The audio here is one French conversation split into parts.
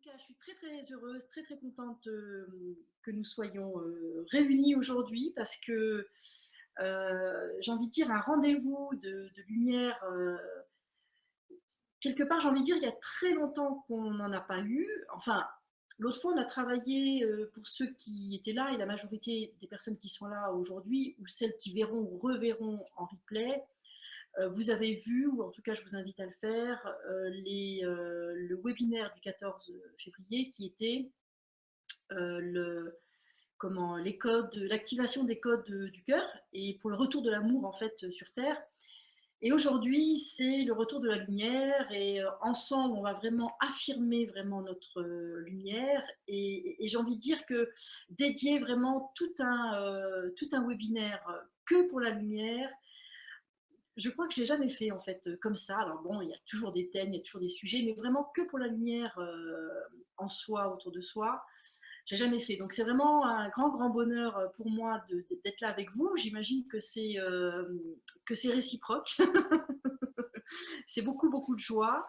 cas, je suis très très heureuse, très très contente que nous soyons réunis aujourd'hui parce que j'ai envie de dire un rendez-vous de lumière. Quelque part, j'ai envie de dire, il y a très longtemps qu'on n'en a pas eu. Enfin, l'autre fois, on a travaillé pour ceux qui étaient là et la majorité des personnes qui sont là aujourd'hui ou celles qui verront ou reverront en replay. Vous avez vu, ou en tout cas je vous invite à le faire, le webinaire du 14 février qui était les codes, l'activation des codes du cœur et pour le retour de l'amour en fait sur Terre. Et aujourd'hui, c'est le retour de la lumière et ensemble, on va vraiment affirmer vraiment notre lumière. Et j'ai envie de dire que dédier vraiment tout un webinaire que pour la lumière, je crois que je ne l'ai jamais fait en fait comme ça. Alors bon, il y a toujours des thèmes, il y a toujours des sujets, mais vraiment que pour la lumière en soi, autour de soi, j'ai jamais fait. Donc c'est vraiment un grand bonheur pour moi d'être là avec vous. J'imagine que c'est réciproque. C'est beaucoup de joie.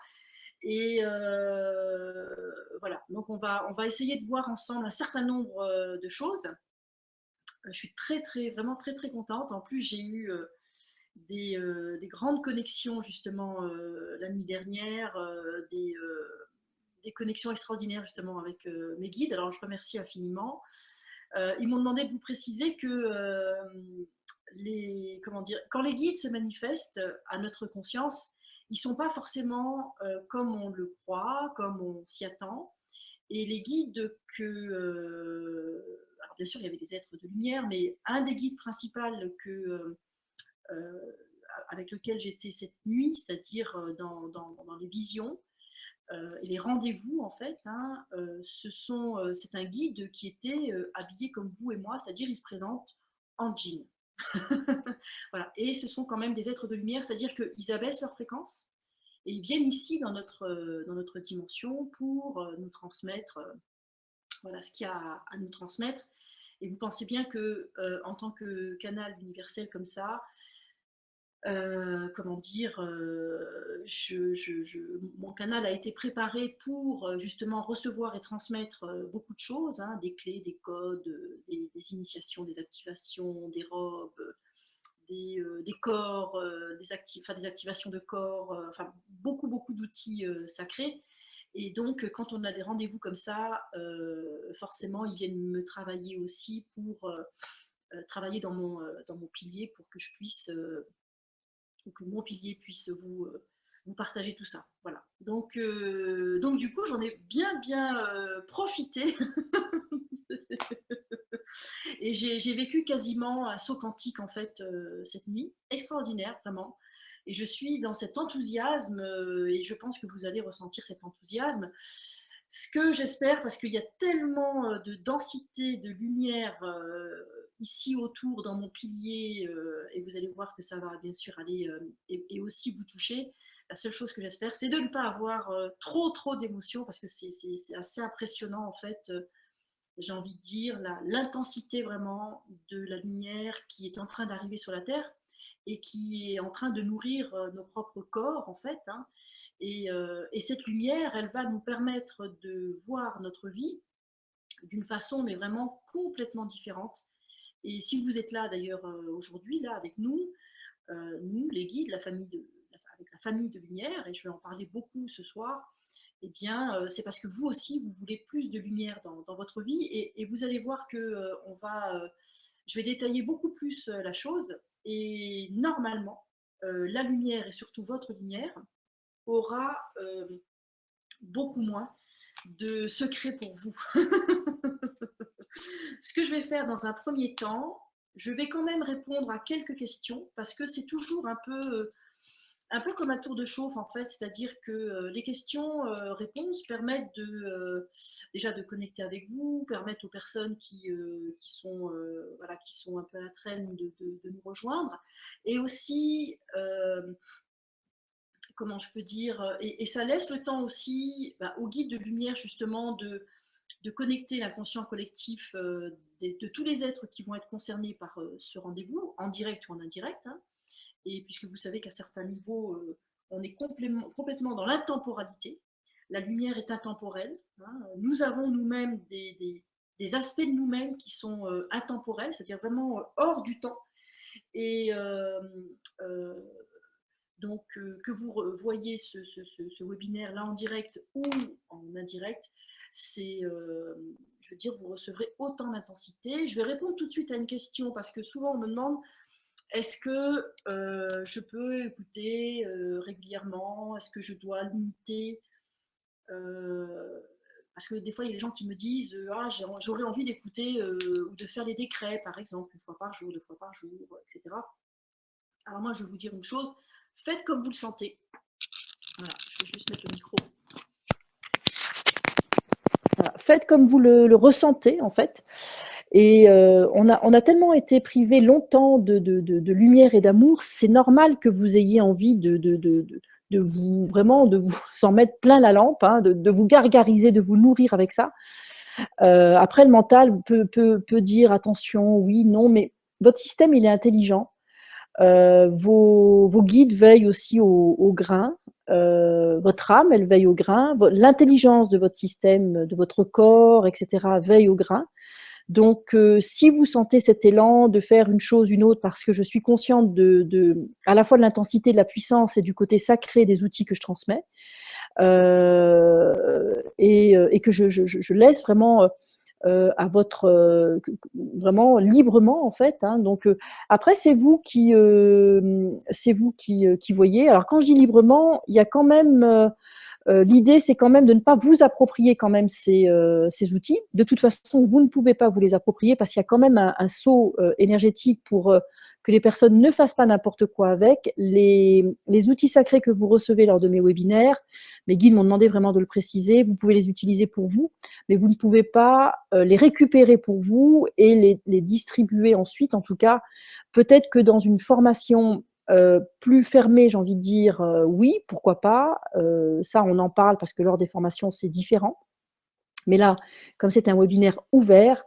Et voilà, donc on va essayer de voir ensemble un certain nombre de choses. Je suis vraiment très contente. En plus, j'ai eu des grandes connexions justement la nuit dernière, des connexions extraordinaires justement avec mes guides. Alors je remercie infiniment. Ils m'ont demandé de vous préciser que comment dire, quand les guides se manifestent à notre conscience, ils ne sont pas forcément comme on le croit, comme on s'y attend. Et les guides alors bien sûr, il y avait des êtres de lumière, mais un des guides principaux euh, avec lequel j'étais cette nuit, c'est-à-dire dans les visions et les rendez-vous, en fait, hein, c'est un guide qui était habillé comme vous et moi, c'est-à-dire il se présente en jean. Voilà. Et ce sont quand même des êtres de lumière, c'est-à-dire qu'ils abaissent leur fréquence et ils viennent ici dans notre dimension pour nous transmettre voilà, ce qu'il y a à nous transmettre. Et vous pensez bien que en tant que canal universel comme ça, comment dire, mon canal a été préparé pour justement recevoir et transmettre beaucoup de choses, hein, des clés, des codes, des initiations, des activations, des robes, des corps, des activations de corps, enfin beaucoup d'outils sacrés. Et donc, quand on a des rendez-vous comme ça, forcément, ils viennent me travailler aussi pour travailler dans mon pilier pour que je puisse que mon pilier puisse vous partager tout ça. Voilà. Donc du coup, j'en ai bien profité et j'ai vécu quasiment un saut quantique en fait cette nuit, extraordinaire vraiment. Et je suis dans cet enthousiasme et je pense que vous allez ressentir cet enthousiasme. Ce que j'espère, parce qu'il y a tellement de densité, de lumière ici autour dans mon pilier, et vous allez voir que ça va bien sûr aller et aussi vous toucher. La seule chose que j'espère, c'est de ne pas avoir trop d'émotions, parce que c'est assez impressionnant en fait. J'ai envie de dire l'intensité vraiment de la lumière qui est en train d'arriver sur la Terre et qui est en train de nourrir nos propres corps en fait, hein. Et cette lumière, elle va nous permettre de voir notre vie d'une façon, mais vraiment complètement différente. Et si vous êtes là d'ailleurs aujourd'hui, là avec nous, nous les guides, avec la famille de lumière, et je vais en parler beaucoup ce soir, eh bien, c'est parce que vous aussi, vous voulez plus de lumière dans votre vie, et vous allez voir que je vais détailler beaucoup plus la chose, et normalement, la lumière, et surtout votre lumière, aura beaucoup moins de secrets pour vous. Ce que je vais faire dans un premier temps, je vais quand même répondre à quelques questions parce que c'est toujours un peu comme un tour de chauffe en fait, c'est-à-dire que les questions-réponses permettent déjà de connecter avec vous, permettent aux personnes qui sont un peu à la traîne de nous rejoindre, et aussi comment je peux dire, et ça laisse le temps aussi au guide de lumière justement de connecter l'inconscient collectif de tous les êtres qui vont être concernés par ce rendez-vous, en direct ou en indirect, hein. Et puisque vous savez qu'à certains niveaux, on est complètement dans l'intemporalité, la lumière est intemporelle. Hein. Nous avons nous-mêmes des aspects de nous-mêmes qui sont intemporels, c'est-à-dire vraiment hors du temps. Et euh, donc, que vous voyez ce webinaire-là en direct ou en indirect, c'est, je veux dire, vous recevrez autant d'intensité. Je vais répondre tout de suite à une question parce que souvent on me demande est-ce que je peux écouter régulièrement? Est-ce que je dois limiter parce que des fois, il y a des gens qui me disent ah, j'aurais envie d'écouter ou de faire les décrets, par exemple, une fois par jour, deux fois par jour, etc. Alors moi, je vais vous dire une chose, faites comme vous le sentez. Voilà, je vais juste mettre le micro. Voilà, faites comme vous le ressentez, en fait. Et on a tellement été privés longtemps de lumière et d'amour, c'est normal que vous ayez envie de vous vraiment de vous en mettre plein la lampe, hein, de vous gargariser, de vous nourrir avec ça. Après, le mental peut dire attention, oui, non, mais votre système, il est intelligent. Vos guides veillent aussi au grain. Votre âme, elle veille au grain. L'intelligence de votre système, de votre corps, etc., veille au grain. Donc, si vous sentez cet élan de faire une chose, une autre, parce que je suis consciente à la fois de l'intensité, de la puissance et du côté sacré des outils que je transmets, et que je laisse vraiment à votre vraiment librement en fait. Hein. Donc après c'est vous qui voyez. Alors quand je dis librement, il y a quand même l'idée, c'est quand même de ne pas vous approprier quand même ces outils. De toute façon, vous ne pouvez pas vous les approprier parce qu'il y a quand même un saut énergétique pour que les personnes ne fassent pas n'importe quoi avec. Les outils sacrés que vous recevez lors de mes webinaires, mes guides m'ont demandé vraiment de le préciser, vous pouvez les utiliser pour vous, mais vous ne pouvez pas les récupérer pour vous et les distribuer ensuite. En tout cas, peut-être que dans une formation plus fermé, j'ai envie de dire oui, pourquoi pas. Ça, on en parle parce que lors des formations, c'est différent. Mais là, comme c'est un webinaire ouvert,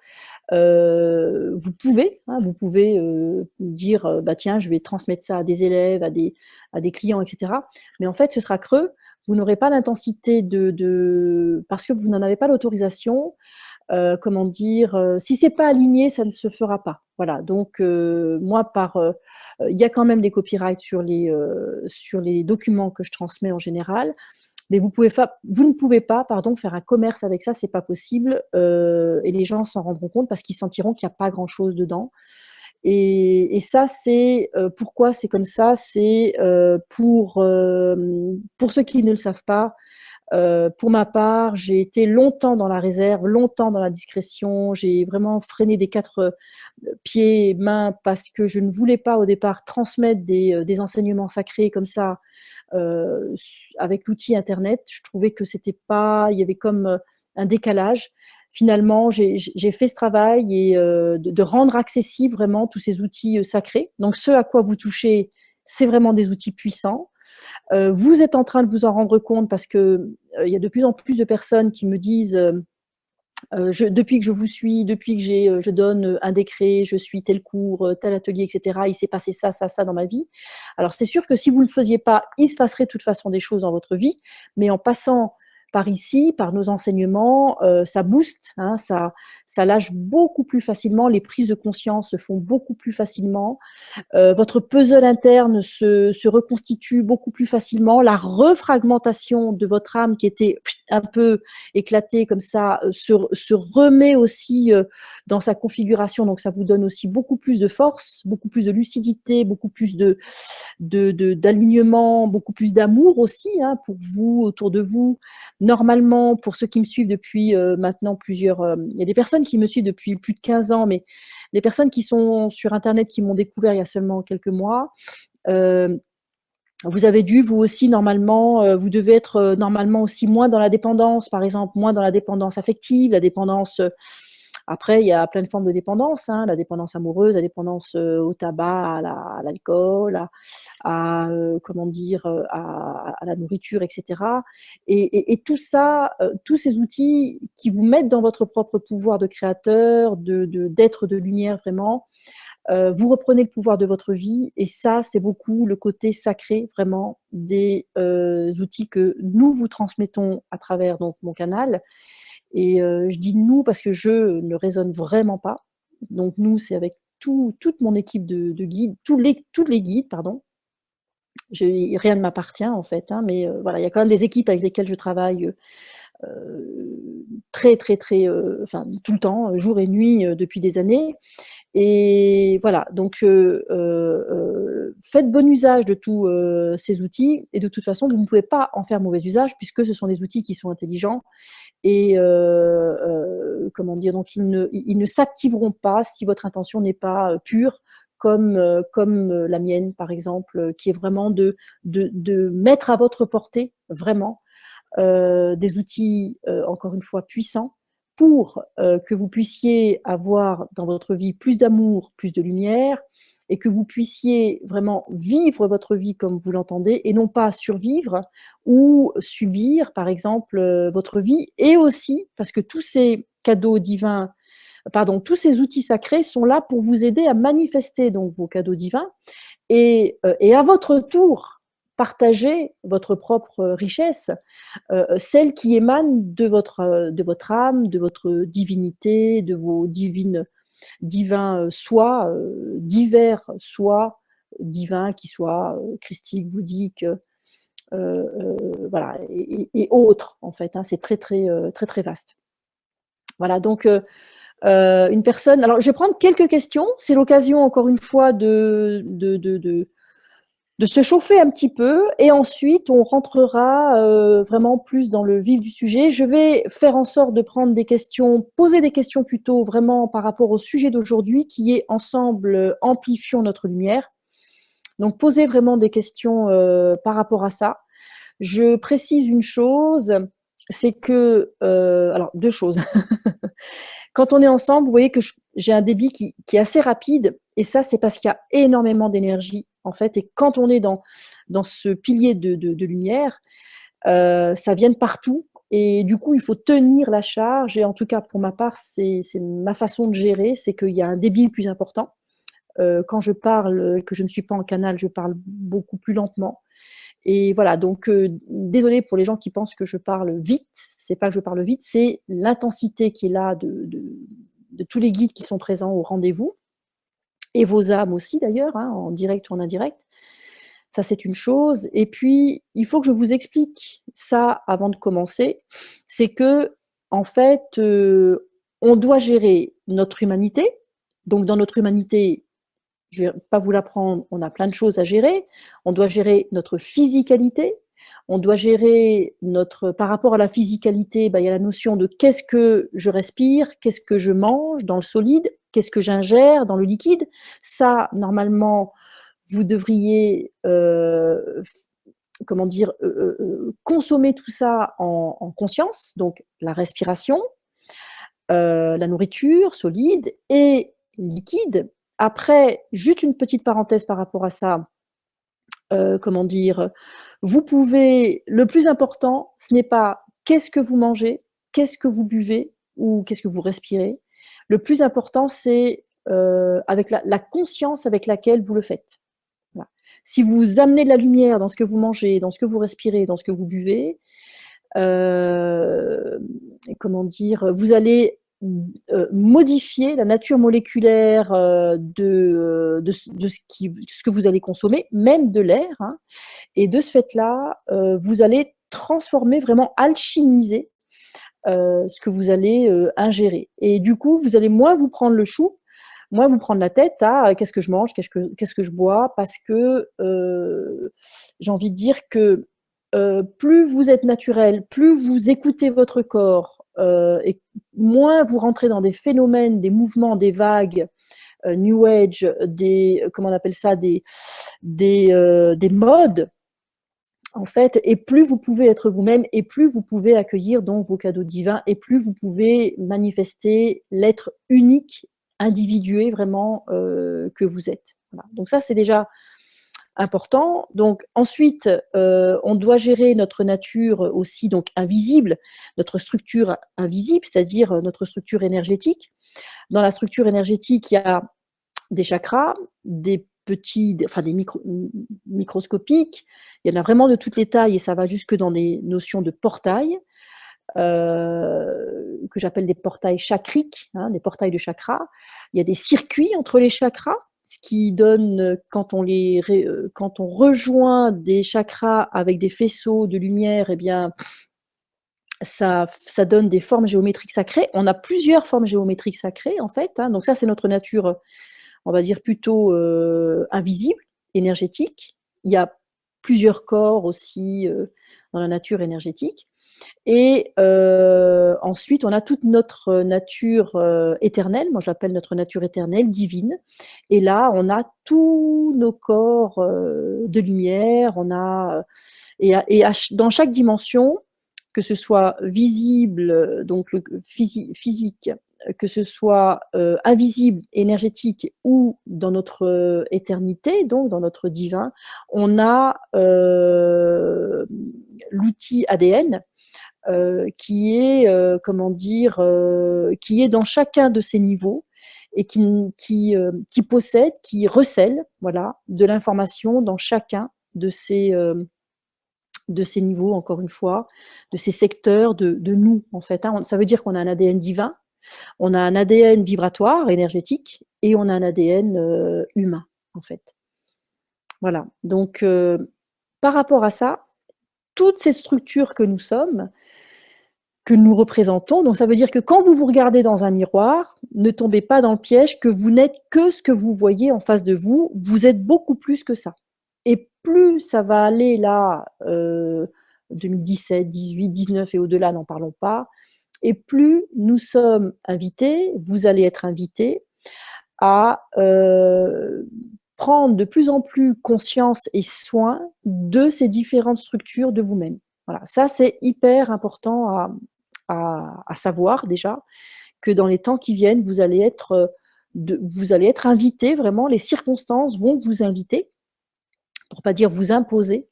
vous pouvez dire bah tiens, je vais transmettre ça à des élèves, à des clients, etc. Mais en fait, ce sera creux. Vous n'aurez pas l'intensité parce que vous n'en avez pas l'autorisation. Comment dire, si c'est pas aligné, ça ne se fera pas. Voilà. Donc moi, il y a quand même des copyrights sur les documents que je transmets en général, mais vous ne pouvez pas, pardon, faire un commerce avec ça, c'est pas possible, et les gens s'en rendront compte parce qu'ils sentiront qu'il n'y a pas grand-chose dedans. Et ça, c'est pourquoi c'est comme ça, c'est pour ceux qui ne le savent pas. Pour ma part, j'ai été longtemps dans la réserve, longtemps dans la discrétion. J'ai vraiment freiné des quatre pieds et mains parce que je ne voulais pas au départ transmettre des enseignements sacrés comme ça avec l'outil Internet. Je trouvais que c'était pas, il y avait comme un décalage. Finalement, j'ai fait ce travail et de rendre accessible vraiment tous ces outils sacrés. Donc, ce à quoi vous touchez, c'est vraiment des outils puissants. Vous êtes en train de vous en rendre compte parce que il y a de plus en plus de personnes qui me disent depuis que je vous suis, depuis que je donne un décret, je suis tel cours, tel atelier, etc., il s'est passé ça, ça, ça dans ma vie. Alors c'est sûr que si vous ne le faisiez pas, il se passerait de toute façon des choses dans votre vie, mais en passant par ici, par nos enseignements, ça booste, hein, ça lâche beaucoup plus facilement, les prises de conscience se font beaucoup plus facilement, votre puzzle interne se reconstitue beaucoup plus facilement. La refragmentation de votre âme qui était un peu éclatée comme ça se remet aussi dans sa configuration. Donc, ça vous donne aussi beaucoup plus de force, beaucoup plus de lucidité, beaucoup plus d'alignement, beaucoup plus d'amour aussi hein, pour vous, autour de vous. Normalement, pour ceux qui me suivent depuis maintenant il y a des personnes qui me suivent depuis plus de 15 ans, mais les personnes qui sont sur Internet, qui m'ont découvert il y a seulement quelques mois, vous avez dû, vous aussi, normalement, vous devez être normalement aussi moins dans la dépendance, par exemple, moins dans la dépendance affective, la dépendance. Après, il y a plein de formes de dépendance, hein, la dépendance amoureuse, la dépendance au tabac, à l'alcool, comment dire, à la nourriture, etc. Et tout ça, tous ces outils qui vous mettent dans votre propre pouvoir de créateur, d'être de lumière vraiment, vous reprenez le pouvoir de votre vie, et ça, c'est beaucoup le côté sacré, vraiment, des outils que nous vous transmettons à travers donc, mon canal. Et je dis nous parce que je ne raisonne vraiment pas. Donc nous, c'est avec toute mon équipe de guides, tous les guides, pardon. Rien ne m'appartient en fait, hein, mais voilà, il y a quand même des équipes avec lesquelles je travaille très, très, très, enfin tout le temps, jour et nuit, depuis des années. Et voilà, donc faites bon usage de tous ces outils, et de toute façon, vous ne pouvez pas en faire mauvais usage puisque ce sont des outils qui sont intelligents, et comment dire, donc ils ne s'activeront pas si votre intention n'est pas pure, comme la mienne, par exemple, qui est vraiment de mettre à votre portée, vraiment, des outils, encore une fois, puissants, pour que vous puissiez avoir dans votre vie plus d'amour, plus de lumière, et que vous puissiez vraiment vivre votre vie comme vous l'entendez, et non pas survivre ou subir, par exemple, votre vie. Et aussi, parce que tous ces cadeaux divins, pardon, tous ces outils sacrés sont là pour vous aider à manifester donc vos cadeaux divins, et à votre tour, partager votre propre richesse, celle qui émane de votre âme, de votre divinité, de vos divins soi, divers soi divins, qui soient christiques, bouddhiques, voilà, et autres, en fait, hein, c'est très, très, très, très vaste. Voilà, donc une personne. Alors, je vais prendre quelques questions. C'est l'occasion, encore une fois, de se chauffer un petit peu, et ensuite on rentrera vraiment plus dans le vif du sujet. Je vais faire en sorte de prendre des questions, poser des questions plutôt vraiment par rapport au sujet d'aujourd'hui, qui est ensemble amplifions notre lumière. Donc posez vraiment des questions par rapport à ça. Je précise une chose, c'est que, alors deux choses. Quand on est ensemble, vous voyez que j'ai un débit qui est assez rapide, et ça, c'est parce qu'il y a énormément d'énergie, en fait. Et quand on est dans ce pilier de lumière, ça vient de partout. Et du coup, il faut tenir la charge. Et en tout cas, pour ma part, c'est ma façon de gérer, c'est qu'il y a un débit plus important. Quand je parle, que je ne suis pas en canal, je parle beaucoup plus lentement. Et voilà, donc désolée pour les gens qui pensent que je parle vite. C'est pas que je parle vite, c'est l'intensité qui est là de tous les guides qui sont présents au rendez-vous, et vos âmes aussi d'ailleurs, hein, en direct ou en indirect. Ça, c'est une chose. Et puis, il faut que je vous explique ça avant de commencer. C'est que, en fait, on doit gérer notre humanité. Donc, dans notre humanité, je ne vais pas vous l'apprendre, on a plein de choses à gérer. On doit gérer notre physicalité. On doit gérer par rapport à la physicalité, il y a la notion de qu'est-ce que je respire, qu'est-ce que je mange dans le solide, qu'est-ce que j'ingère dans le liquide. Ça, normalement, vous devriez, comment dire, consommer tout ça en conscience. Donc, la respiration, la nourriture solide et liquide. Après, juste une petite parenthèse par rapport à ça, comment dire, vous pouvez, le plus important, ce n'est pas qu'est-ce que vous mangez, qu'est-ce que vous buvez ou qu'est-ce que vous respirez. Le plus important, c'est avec la conscience avec laquelle vous le faites. Voilà. Si vous amenez de la lumière dans ce que vous mangez, dans ce que vous respirez, dans ce que vous buvez, comment dire, vous allez modifier la nature moléculaire de ce que vous allez consommer, même de l'air, hein, et de ce fait-là, vous allez transformer, vraiment alchimiser ce que vous allez ingérer. Et du coup, vous allez moins vous prendre le chou, moins vous prendre la tête à qu'est-ce que je mange, qu'est-ce que je bois, parce que j'ai envie de dire que plus vous êtes naturel, plus vous écoutez votre corps, et moins vous rentrez dans des phénomènes, des mouvements, des vagues, New Age, comment on appelle ça, des modes, en fait, et plus vous pouvez être vous-même, et plus vous pouvez accueillir donc vos cadeaux divins, et plus vous pouvez manifester l'être unique, individué vraiment que vous êtes. Voilà. Donc ça, c'est déjà important. Donc ensuite, on doit gérer notre nature aussi donc invisible, notre structure invisible, c'est-à-dire notre structure énergétique. Dans la structure énergétique, il y a des chakras, des petits, enfin des microscopiques. Il y en a vraiment de toutes les tailles et ça va jusque dans des notions de portails, que j'appelle des portails chakriques, hein, des portails de chakras. Il y a des circuits entre les chakras, ce qui donne, quand on rejoint des chakras avec des faisceaux de lumière, eh bien, ça donne des formes géométriques sacrées. On a plusieurs formes géométriques sacrées, en fait, hein. Donc ça, c'est notre nature, on va dire, plutôt invisible, énergétique. Il y a plusieurs corps aussi dans la nature énergétique. Et ensuite, on a toute notre nature éternelle, moi j'appelle notre nature éternelle, divine. Et là, on a tous nos corps de lumière, on a, dans chaque dimension, que ce soit visible, donc le physique, que ce soit invisible, énergétique ou dans notre éternité, donc dans notre divin, on a l'outil ADN qui est, comment dire, qui est dans chacun de ces niveaux et qui possède, qui recèle, voilà, de l'information dans chacun de ces niveaux, encore une fois, de ces secteurs de nous, en fait, hein. Ça veut dire qu'on a un ADN divin, on a un ADN vibratoire, énergétique, et on a un ADN humain, en fait. Voilà. Donc, par rapport à ça, toutes ces structures que nous sommes, que nous représentons. Donc ça veut dire que quand vous vous regardez dans un miroir, ne tombez pas dans le piège que vous n'êtes que ce que vous voyez en face de vous. Vous êtes beaucoup plus que ça. Et plus ça va aller là, 2017, 18, 19 et au-delà, n'en parlons pas, et plus nous sommes invités, vous allez être invités à prendre de plus en plus conscience et soin de ces différentes structures de vous-même. Voilà, ça c'est hyper important à savoir déjà, que dans les temps qui viennent, vous allez être invité, vraiment, les circonstances vont vous inviter, pour pas dire vous imposer,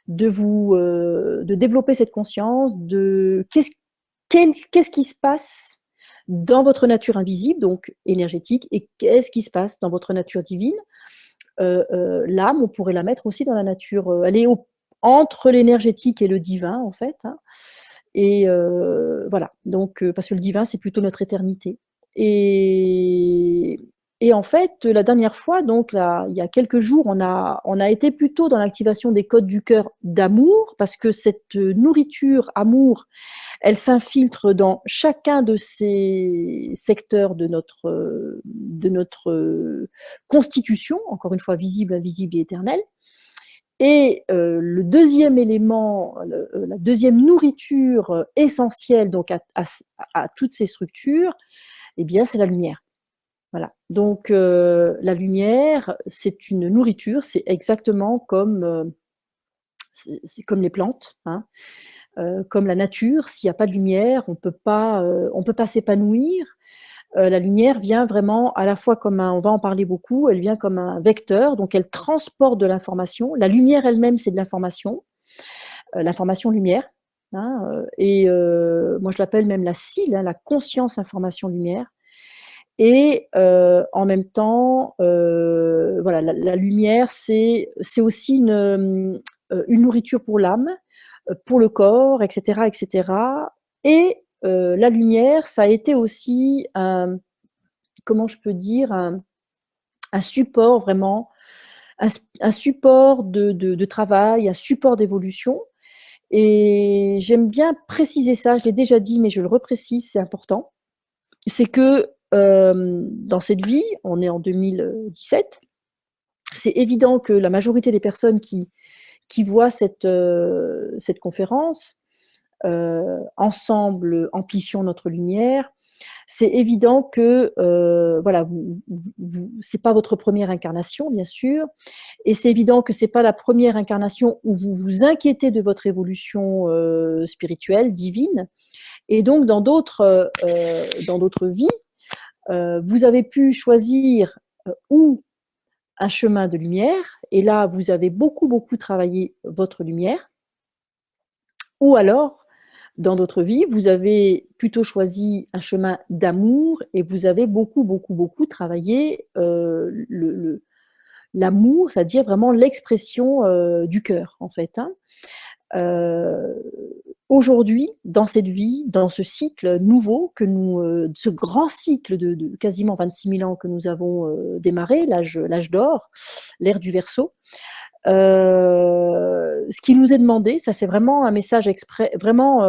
de développer cette conscience de qu'est-ce qui se passe dans votre nature invisible, donc énergétique, et qu'est-ce qui se passe dans votre nature divine. L'âme, on pourrait la mettre aussi dans la nature, elle est entre l'énergétique et le divin, en fait, hein. Et voilà, donc parce que le divin, c'est plutôt notre éternité. Et, et en fait, la dernière fois, donc là, il y a quelques jours, on a été plutôt dans l'activation des codes du cœur d'amour, parce que cette nourriture amour, elle s'infiltre dans chacun de ces secteurs de notre constitution, encore une fois visible, invisible et éternelle. Et le deuxième élément, la deuxième nourriture essentielle donc à toutes ces structures, eh bien, c'est la lumière. Voilà. Donc la lumière, c'est une nourriture, c'est exactement comme c'est comme les plantes, hein, comme la nature. S'il n'y a pas de lumière, on peut pas s'épanouir. La lumière vient vraiment à la fois comme on va en parler beaucoup, elle vient comme un vecteur, donc elle transporte de l'information. La lumière elle-même, c'est de l'information lumière, hein, et moi je l'appelle même la CIL, hein, la conscience information lumière. Et en même temps, voilà, la lumière, c'est aussi une nourriture pour l'âme, pour le corps, etc., etc. Et la lumière, ça a été aussi comment je peux dire, un support vraiment, un support de travail, un support d'évolution. Et j'aime bien préciser ça, je l'ai déjà dit, mais je le reprécise, c'est important. C'est que dans cette vie, on est en 2017, c'est évident que la majorité des personnes qui voient cette conférence, ensemble, amplifions notre lumière, c'est évident que voilà, c'est pas votre première incarnation, bien sûr, et c'est évident que c'est pas la première incarnation où vous vous inquiétez de votre évolution spirituelle, divine, et donc dans d'autres vies, vous avez pu choisir ou un chemin de lumière, et là vous avez beaucoup travaillé votre lumière, ou alors Dans d'autres vies, vous avez plutôt choisi un chemin d'amour et vous avez beaucoup, beaucoup, beaucoup travaillé l'amour, c'est-à-dire vraiment l'expression du cœur, en fait. Hein. Euh, Aujourd'hui, dans cette vie, dans ce cycle nouveau, ce grand cycle de quasiment 26 000 ans que nous avons démarré, l'âge d'or, l'ère du Verseau, ce qui nous est demandé, ça c'est vraiment un message vraiment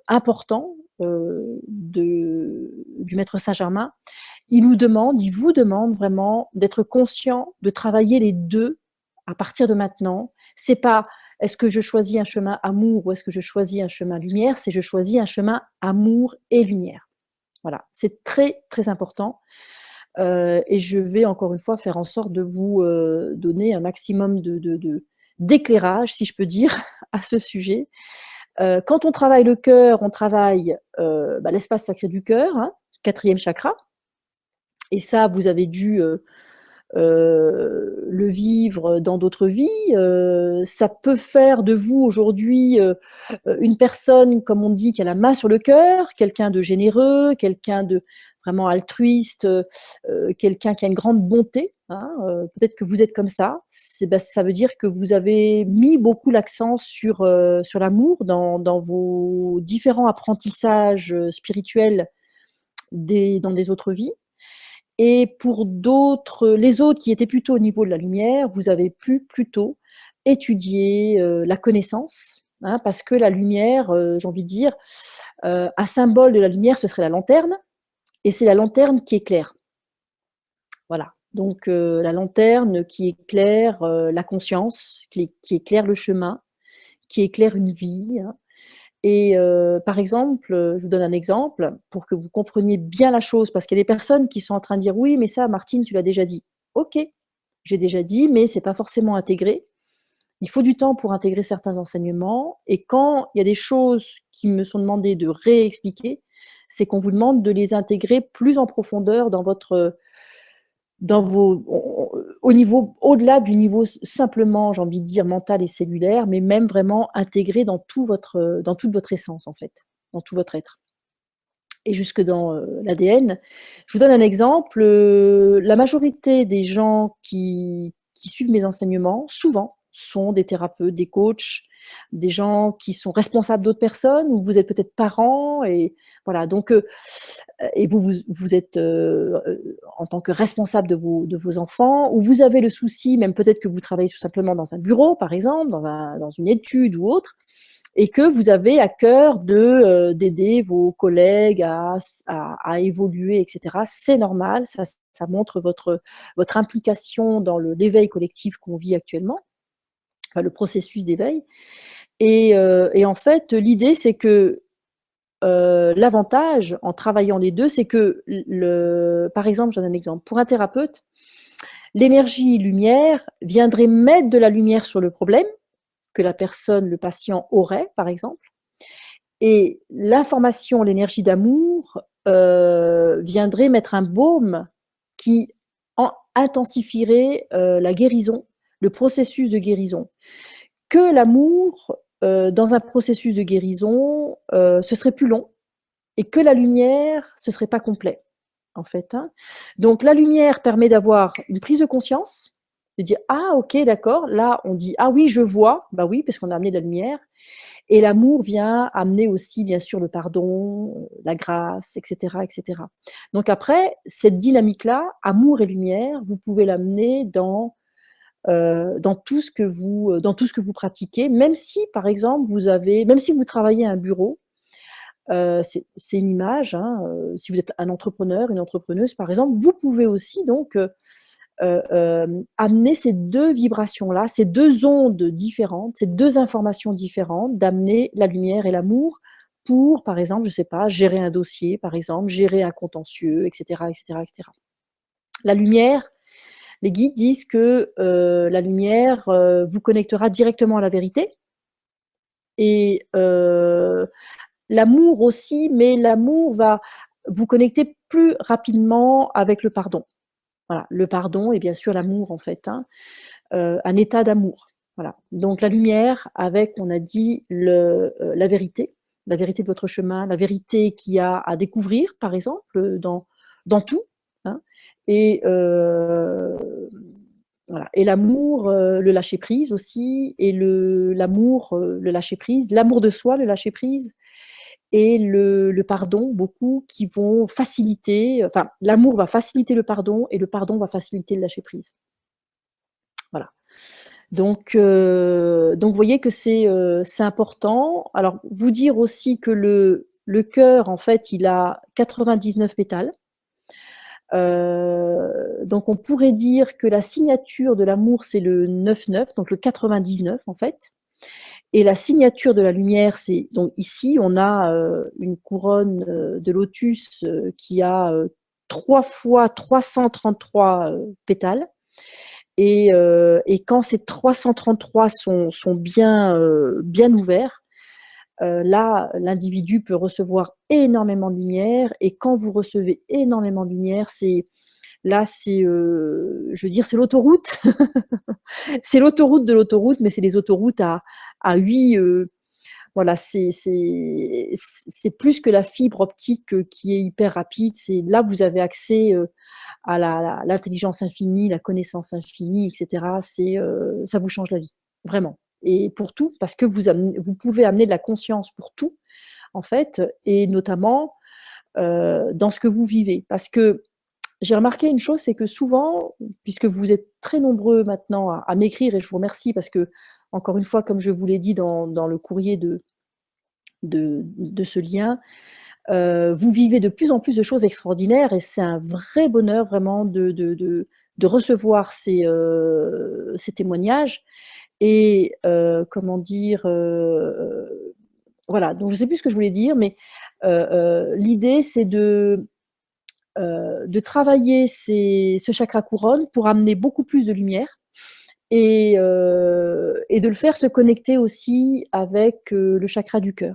important du maître Saint-Germain. Il vous demande vraiment d'être conscient, de travailler les deux à partir de maintenant. C'est pas est-ce que je choisis un chemin amour ou est-ce que je choisis un chemin lumière, c'est je choisis un chemin amour et lumière. Voilà, c'est très très important. Et je vais encore une fois faire en sorte de vous donner un maximum d'éclairage, si je peux dire, à ce sujet. Quand on travaille le cœur, on travaille l'espace sacré du cœur, hein, 4e chakra. Et ça, vous avez dû le vivre dans d'autres vies. Ça peut faire de vous aujourd'hui une personne, comme on dit, qui a la main sur le cœur, quelqu'un de généreux, quelqu'un de vraiment altruiste, quelqu'un qui a une grande bonté. Hein, peut-être que vous êtes comme ça. Ça veut dire que vous avez mis beaucoup l'accent sur l'amour dans vos différents apprentissages spirituels dans des autres vies. Et pour les autres qui étaient plutôt au niveau de la lumière, vous avez pu plutôt étudier la connaissance, hein, parce que la lumière, j'ai envie de dire, un symbole de la lumière, ce serait la lanterne, et c'est la lanterne qui éclaire. Voilà. Donc la lanterne qui éclaire la conscience, qui éclaire le chemin, qui éclaire une vie. Hein. Et par exemple, je vous donne un exemple pour que vous compreniez bien la chose, parce qu'il y a des personnes qui sont en train de dire oui, mais ça, Martine, tu l'as déjà dit. Ok, j'ai déjà dit, mais c'est pas forcément intégré. Il faut du temps pour intégrer certains enseignements, et quand il y a des choses qui me sont demandées de réexpliquer, c'est qu'on vous demande de les intégrer plus en profondeur au-delà du niveau simplement, j'ai envie de dire, mental et cellulaire, mais même vraiment intégré dans toute votre essence, en fait, dans tout votre être. Et jusque dans l'ADN. Je vous donne un exemple. La majorité des gens qui suivent mes enseignements, souvent, sont des thérapeutes, des coachs, des gens qui sont responsables d'autres personnes, ou vous êtes peut-être parents, et voilà. Donc, et vous êtes en tant que responsable de vos enfants, ou vous avez le souci, même peut-être que vous travaillez tout simplement dans un bureau, par exemple, dans une étude ou autre, et que vous avez à cœur d'aider vos collègues à évoluer, etc. C'est normal, ça montre votre implication dans l'éveil collectif qu'on vit actuellement, enfin, le processus d'éveil. Et en fait, l'idée, c'est que l'avantage en travaillant les deux, c'est que, par exemple, je donne un exemple, pour un thérapeute, l'énergie lumière viendrait mettre de la lumière sur le problème que la personne, le patient aurait, par exemple, et l'information, l'énergie d'amour viendrait mettre un baume qui intensifierait la guérison, le processus de guérison. Que l'amour, dans un processus de guérison, ce serait plus long, et que la lumière, ce serait pas complet, en fait. Hein. Donc la lumière permet d'avoir une prise de conscience, de dire ah ok d'accord, là on dit ah oui je vois, bah oui parce qu'on a amené de la lumière, et l'amour vient amener aussi bien sûr le pardon, la grâce, etc., etc. Donc après cette dynamique-là, amour et lumière, vous pouvez l'amener dans tout ce que vous pratiquez, même si par exemple même si vous travaillez à un bureau. C'est une image, hein, si vous êtes un entrepreneur, une entrepreneuse par exemple, vous pouvez aussi donc amener ces deux vibrations-là, ces deux ondes différentes, ces deux informations différentes, d'amener la lumière et l'amour pour, par exemple, je ne sais pas, gérer un dossier, par exemple, gérer un contentieux, etc., etc., etc. La lumière, les guides disent que la lumière vous connectera directement à la vérité, et l'amour aussi, mais l'amour va vous connecter plus rapidement avec le pardon. Voilà, le pardon et bien sûr l'amour en fait, hein, un état d'amour. Voilà. Donc la lumière avec, on a dit, la vérité. la vérité de votre chemin, la vérité qu'il y a à découvrir, par exemple, dans tout. Hein. Et, voilà. Et l'amour, le lâcher prise aussi, et l'amour, le lâcher prise, l'amour de soi, le lâcher prise, et le pardon, beaucoup qui vont faciliter, enfin, l'amour va faciliter le pardon, et le pardon va faciliter le lâcher prise. Voilà. Donc, vous voyez que c'est important. Alors, vous dire aussi que le cœur, en fait, il a 99 pétales. Donc, on pourrait dire que la signature de l'amour, c'est le 9-9, donc le 99, en fait. Et la signature de la lumière, c'est donc ici, on a une couronne de lotus qui a 3 fois 333 pétales. Et quand ces 333 sont bien, bien ouverts, là, l'individu peut recevoir énormément de lumière. Et quand vous recevez énormément de lumière, là, je veux dire, c'est l'autoroute. C'est l'autoroute de l'autoroute, mais c'est des autoroutes à 8. Voilà, c'est plus que la fibre optique qui est hyper rapide. Là, vous avez accès à l'intelligence infinie, la connaissance infinie, etc. Ça vous change la vie, vraiment. Et pour tout, parce que vous pouvez amener de la conscience pour tout, en fait, et notamment dans ce que vous vivez. Parce que j'ai remarqué une chose, c'est que souvent, puisque vous êtes très nombreux maintenant à m'écrire, et je vous remercie parce que, encore une fois, comme je vous l'ai dit dans le courrier de ce lien, vous vivez de plus en plus de choses extraordinaires, et c'est un vrai bonheur vraiment de recevoir ces témoignages. Et comment dire, voilà, donc je ne sais plus ce que je voulais dire, mais l'idée, c'est de travailler ce chakra couronne pour amener beaucoup plus de lumière, et de le faire se connecter aussi avec le chakra du cœur.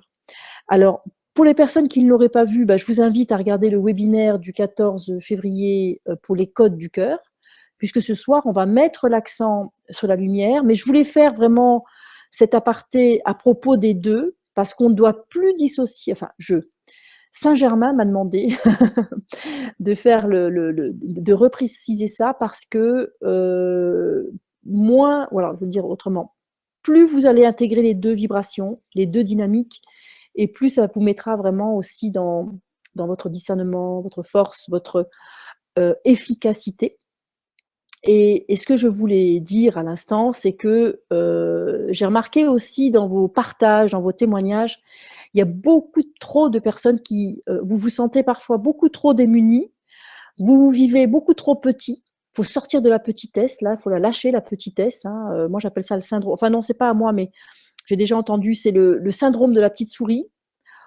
Alors, pour les personnes qui ne l'auraient pas vu, je vous invite à regarder le webinaire du 14 février pour les codes du cœur, puisque ce soir, on va mettre l'accent sur la lumière, mais je voulais faire vraiment cet aparté à propos des deux, parce qu'on ne doit plus dissocier, enfin, Saint-Germain m'a demandé de faire de repréciser ça, parce que moins, voilà, je veux dire autrement, plus vous allez intégrer les deux vibrations, les deux dynamiques, et plus ça vous mettra vraiment aussi dans votre discernement, votre force, votre efficacité. Et ce que je voulais dire à l'instant, c'est que j'ai remarqué aussi dans vos partages, dans vos témoignages, il y a beaucoup trop de personnes qui, vous vous sentez parfois beaucoup trop démunis, vous vivez beaucoup trop petit. Il faut sortir de la petitesse, là, il faut la lâcher, la petitesse. Hein. Moi, j'appelle ça le syndrome. Enfin, non, c'est pas à moi, mais j'ai déjà entendu, c'est le syndrome de la petite souris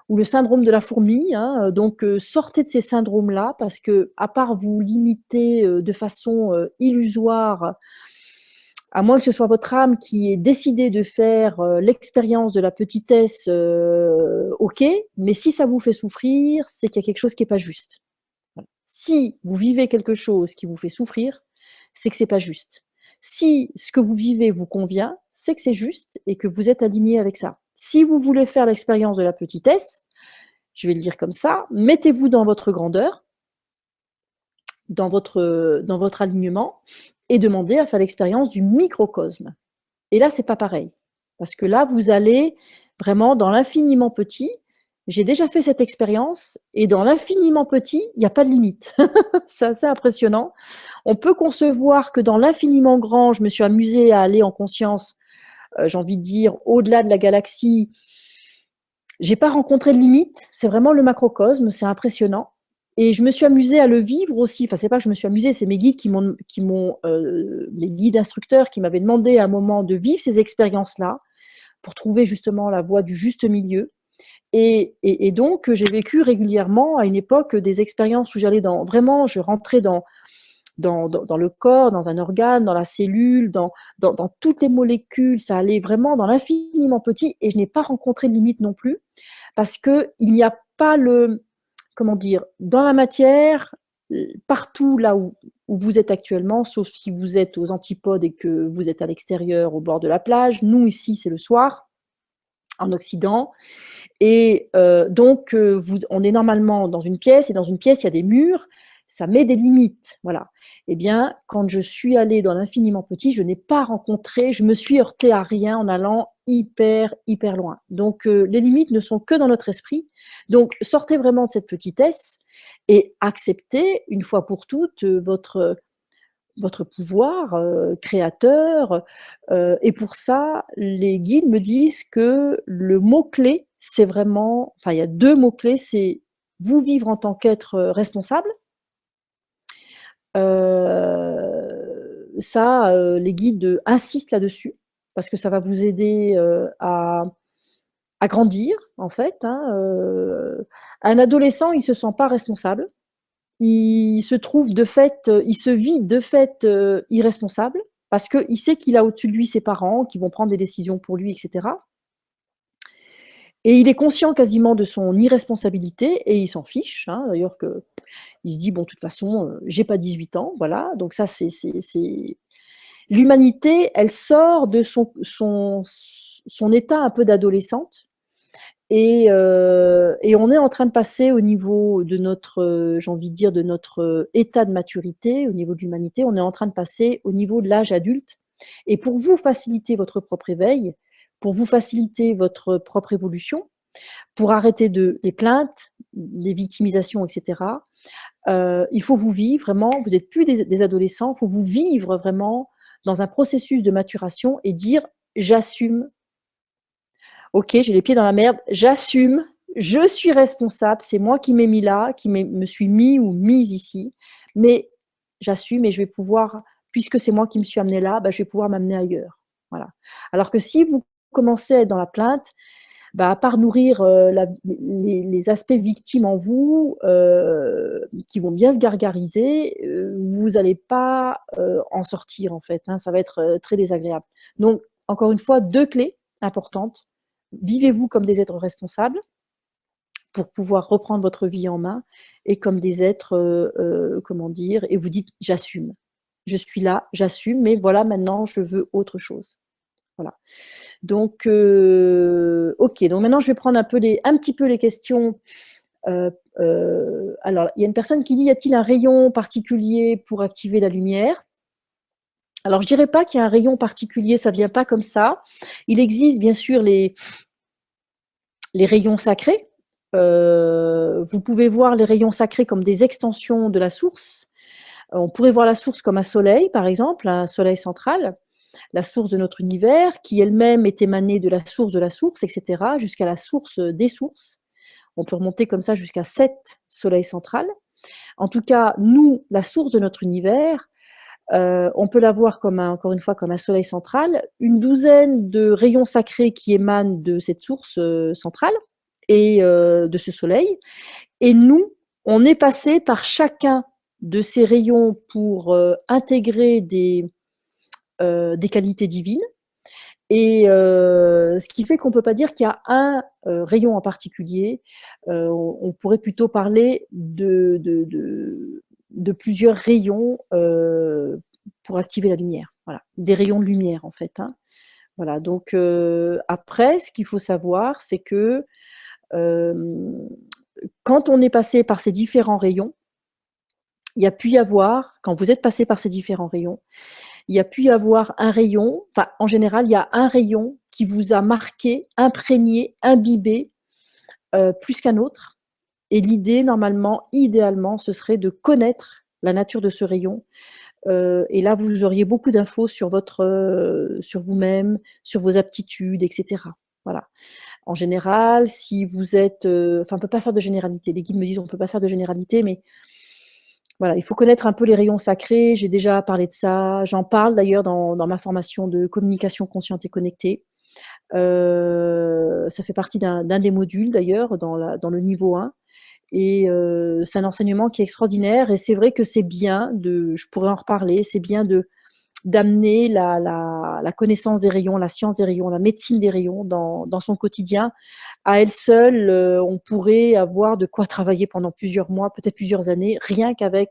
ou le syndrome de la fourmi. Hein. Donc, sortez de ces syndromes-là, parce que, à part vous limiter de façon illusoire, à moins que ce soit votre âme qui ait décidé de faire l'expérience de la petitesse, ok, mais si ça vous fait souffrir, c'est qu'il y a quelque chose qui n'est pas juste. Si vous vivez quelque chose qui vous fait souffrir, c'est que c'est pas juste. Si ce que vous vivez vous convient, c'est que c'est juste et que vous êtes aligné avec ça. Si vous voulez faire l'expérience de la petitesse, je vais le dire comme ça, mettez-vous dans votre grandeur, dans votre alignement, et demandez à faire l'expérience du microcosme. Et là, c'est pas pareil. Parce que là, vous allez vraiment dans l'infiniment petit. J'ai déjà fait cette expérience, et dans l'infiniment petit, il n'y a pas de limite. C'est assez impressionnant. On peut concevoir que dans l'infiniment grand, je me suis amusée à aller en conscience, j'ai envie de dire, au-delà de la galaxie. J'ai pas rencontré de limite. C'est vraiment le macrocosme, c'est impressionnant. Et je me suis amusée à le vivre aussi. Enfin, c'est pas que je me suis amusée, c'est mes guides mes guides instructeurs qui m'avaient demandé à un moment de vivre ces expériences-là pour trouver justement la voie du juste milieu. Et donc, j'ai vécu régulièrement à une époque des expériences où vraiment, je rentrais dans le corps, dans un organe, dans la cellule, dans toutes les molécules. Ça allait vraiment dans l'infiniment petit, et je n'ai pas rencontré de limite non plus, parce qu'il n'y a pas comment dire, dans la matière, partout là où vous êtes actuellement, sauf si vous êtes aux antipodes et que vous êtes à l'extérieur, au bord de la plage. Nous, ici, c'est le soir. en Occident. Et donc, on est normalement dans une pièce, et dans une pièce, il y a des murs, ça met des limites. Voilà. Eh bien, quand je suis allée dans l'infiniment petit, je n'ai pas rencontré, je me suis heurtée à rien en allant hyper, hyper loin. Donc, les limites ne sont que dans notre esprit. Donc, sortez vraiment de cette petitesse et acceptez, une fois pour toutes, votre pouvoir créateur. Et pour ça, les guides me disent que le mot-clé, c'est vraiment, enfin, il y a deux mots-clés, c'est vous vivre en tant qu'être responsable. Ça, les guides insistent là-dessus, parce que ça va vous aider à grandir, en fait. Hein. Un adolescent, il ne se sent pas responsable. Il se trouve de fait, il se vit de fait irresponsable parce qu'il sait qu'il a au-dessus de lui ses parents qui vont prendre des décisions pour lui, etc. Et il est conscient quasiment de son irresponsabilité et il s'en fiche. Hein, d'ailleurs, il se dit, bon, de toute façon, j'ai pas 18 ans, voilà. Donc ça, c'est l'humanité, elle sort de son état un peu d'adolescente. Et on est en train de passer au niveau de notre, j'ai envie de dire, de notre état de maturité, au niveau de l'humanité, on est en train de passer au niveau de l'âge adulte. Et pour vous faciliter votre propre éveil, pour vous faciliter votre propre évolution, pour arrêter les plaintes, les victimisations, etc., il faut vous vivre vraiment, vous n'êtes plus des adolescents, il faut vous vivre vraiment dans un processus de maturation et dire j'assume. Ok, j'ai les pieds dans la merde, j'assume, je suis responsable, c'est moi qui m'ai mis là, qui me suis mis ou mise ici, mais j'assume et je vais pouvoir, puisque c'est moi qui me suis amené là, bah, je vais pouvoir m'amener ailleurs. Voilà. Alors que si vous commencez à être dans la plainte, bah, à part nourrir les aspects victimes en vous, qui vont bien se gargariser, vous n'allez pas en sortir en fait. Hein, ça va être très désagréable. Donc, encore une fois, deux clés importantes. Vivez-vous comme des êtres responsables pour pouvoir reprendre votre vie en main et comme des êtres, comment dire, et vous dites j'assume. Je suis là, j'assume, mais voilà, maintenant je veux autre chose. Voilà. Donc, ok. Donc maintenant, je vais prendre un petit peu les questions. Alors, il y a une personne qui dit, y a-t-il un rayon particulier pour activer la lumière? Alors, je dirais pas qu'il y a un rayon particulier, ça vient pas comme ça. Il existe bien sûr les rayons sacrés. Vous pouvez voir les rayons sacrés comme des extensions de la source. On pourrait voir la source comme un soleil, par exemple, un soleil central, la source de notre univers, qui elle-même est émanée de la source, etc., jusqu'à la source des sources. On peut remonter comme ça jusqu'à 7 soleils centrales. En tout cas, nous, la source de notre univers, on peut la voir encore une fois comme un soleil central, une douzaine de rayons sacrés qui émanent de cette source centrale et de ce soleil. Et nous, on est passé par chacun de ces rayons pour intégrer des qualités divines. Et ce qui fait qu'on ne peut pas dire qu'il y a un rayon en particulier. On pourrait plutôt parler de plusieurs rayons pour activer la lumière. Voilà. Des rayons de lumière, en fait. Hein. Voilà. Donc, après, ce qu'il faut savoir, c'est que quand on est passé par ces différents rayons, il y a pu y avoir, quand vous êtes passé par ces différents rayons, il y a pu y avoir un rayon, enfin en général, il y a un rayon qui vous a marqué, imprégné, imbibé plus qu'un autre. Et l'idée, normalement, idéalement, ce serait de connaître la nature de ce rayon. Et là, vous auriez beaucoup d'infos sur sur vous-même, sur vos aptitudes, etc. Voilà. En général, si vous êtes, enfin, on peut pas faire de généralité. Les guides me disent, on peut pas faire de généralité, mais voilà, il faut connaître un peu les rayons sacrés. J'ai déjà parlé de ça. J'en parle d'ailleurs dans ma formation de communication consciente et connectée. Ça fait partie d'un des modules d'ailleurs dans le niveau 1. Et c'est un enseignement qui est extraordinaire. Et c'est vrai que c'est bien je pourrais en reparler, c'est bien d'amener la connaissance des rayons, la science des rayons, la médecine des rayons dans son quotidien. À elle seule, on pourrait avoir de quoi travailler pendant plusieurs mois, peut-être plusieurs années, rien qu'avec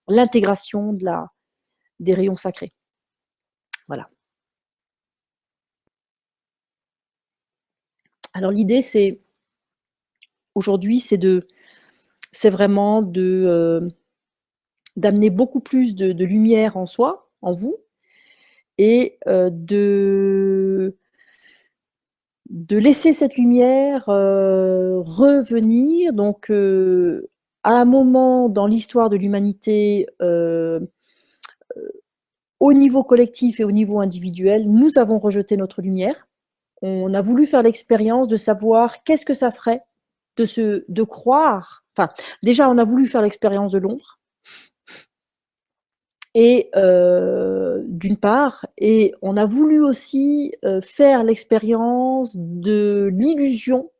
l'intégration des rayons sacrés. Voilà. Alors l'idée, aujourd'hui, c'est vraiment d'amener beaucoup plus de lumière en soi, en vous, et de laisser cette lumière revenir. Donc, à un moment dans l'histoire de l'humanité, au niveau collectif et au niveau individuel, nous avons rejeté notre lumière. On a voulu faire l'expérience de savoir qu'est-ce que ça ferait de croire. Enfin, déjà, on a voulu faire l'expérience de l'ombre. Et d'une part, et on a voulu aussi faire l'expérience de l'illusion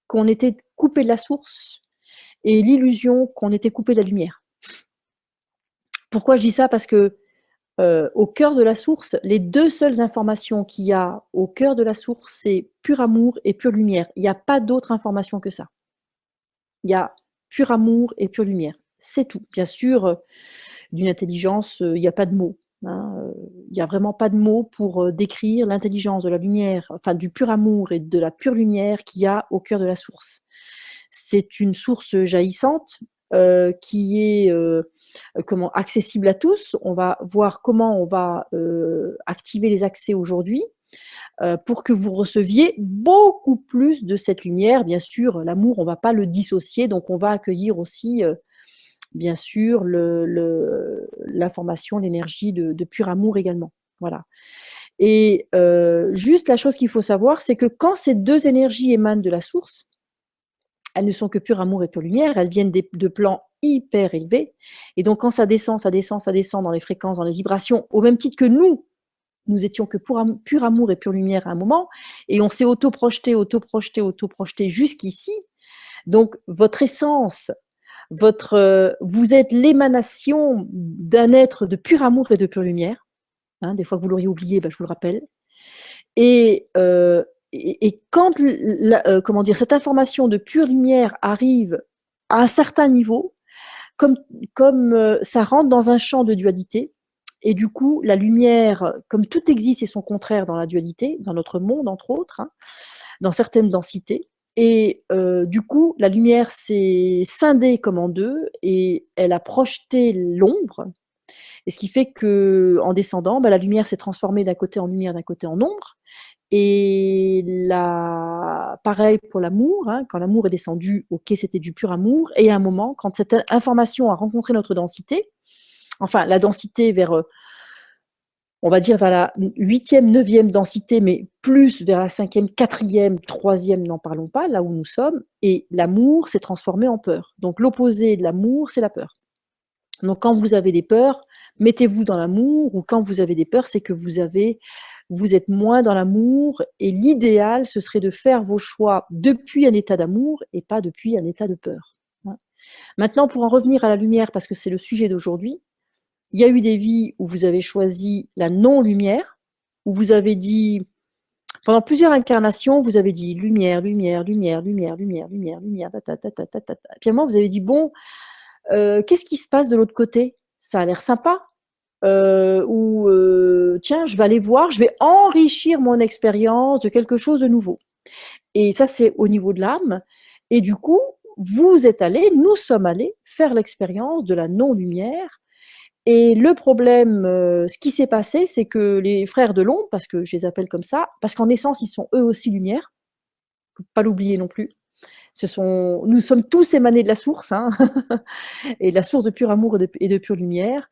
qu'on était coupé de la source et l'illusion qu'on était coupé de la lumière. Pourquoi je dis ça? Parce que au cœur de la source, les deux seules informations qu'il y a au cœur de la source, c'est pur amour et pure lumière. Il n'y a pas d'autre information que ça. Il y a pur amour et pure lumière. C'est tout. Bien sûr, d'une intelligence, il n'y a pas de mots. Hein. Il n'y a vraiment pas de mots pour décrire l'intelligence de la lumière, enfin du pur amour et de la pure lumière qu'il y a au cœur de la source. C'est une source jaillissante qui est accessible à tous. On va voir comment on va activer les accès aujourd'hui pour que vous receviez beaucoup plus de cette lumière. Bien sûr, l'amour, on ne va pas le dissocier, donc on va accueillir aussi bien sûr l'information, l'énergie de pur amour également. Voilà. Et juste la chose qu'il faut savoir, c'est que quand ces deux énergies émanent de la source, elles ne sont que pur amour et pure lumière, elles viennent de plans hyper élevés. Et donc quand ça descend, ça descend, ça descend dans les fréquences, dans les vibrations, au même titre que nous étions que pur amour et pure lumière à un moment, et on s'est auto-projeté, auto-projeté, auto-projeté jusqu'ici. Donc votre essence, vous êtes l'émanation d'un être de pur amour et de pure lumière. Hein, des fois que vous l'auriez oublié, ben, je vous le rappelle. Et quand comment dire, cette information de pure lumière arrive à un certain niveau, comme ça rentre dans un champ de dualité, et du coup, la lumière, comme tout existe et son contraire dans la dualité, dans notre monde entre autres, hein, dans certaines densités, et du coup, la lumière s'est scindée comme en deux, et elle a projeté l'ombre, et ce qui fait que, en descendant, bah, la lumière s'est transformée d'un côté en lumière, d'un côté en ombre. Et pareil pour l'amour, hein, quand l'amour est descendu, ok, c'était du pur amour. Et à un moment, quand cette information a rencontré notre densité, enfin la densité vers, on va dire vers la 8e, 9e densité, mais plus vers la 5e, 4e, 3e, n'en parlons pas, là où nous sommes, et l'amour s'est transformé en peur. Donc l'opposé de l'amour, c'est la peur. Donc quand vous avez des peurs, mettez-vous dans l'amour, ou quand vous avez des peurs, c'est que vous êtes moins dans l'amour, et l'idéal, ce serait de faire vos choix depuis un état d'amour et pas depuis un état de peur. Maintenant, pour en revenir à la lumière, parce que c'est le sujet d'aujourd'hui, il y a eu des vies où vous avez choisi la non-lumière, où vous avez dit, pendant plusieurs incarnations, vous avez dit lumière, lumière, lumière, lumière, lumière, lumière, lumière, ta, ta, ta, ta, ta, ta. Puis à un moment, vous avez dit, bon, qu'est-ce qui se passe de l'autre côté? Ça a l'air sympa. Ou tiens, je vais aller voir, je vais enrichir mon expérience de quelque chose de nouveau. Et ça, c'est au niveau de l'âme. Et du coup, nous sommes allés faire l'expérience de la non-lumière. Et le problème, ce qui s'est passé, c'est que les frères de l'ombre, parce que je les appelle comme ça, parce qu'en essence, ils sont eux aussi lumière, faut pas l'oublier non plus. Nous sommes tous émanés de la source, hein, et de la source de pur amour et de pure lumière.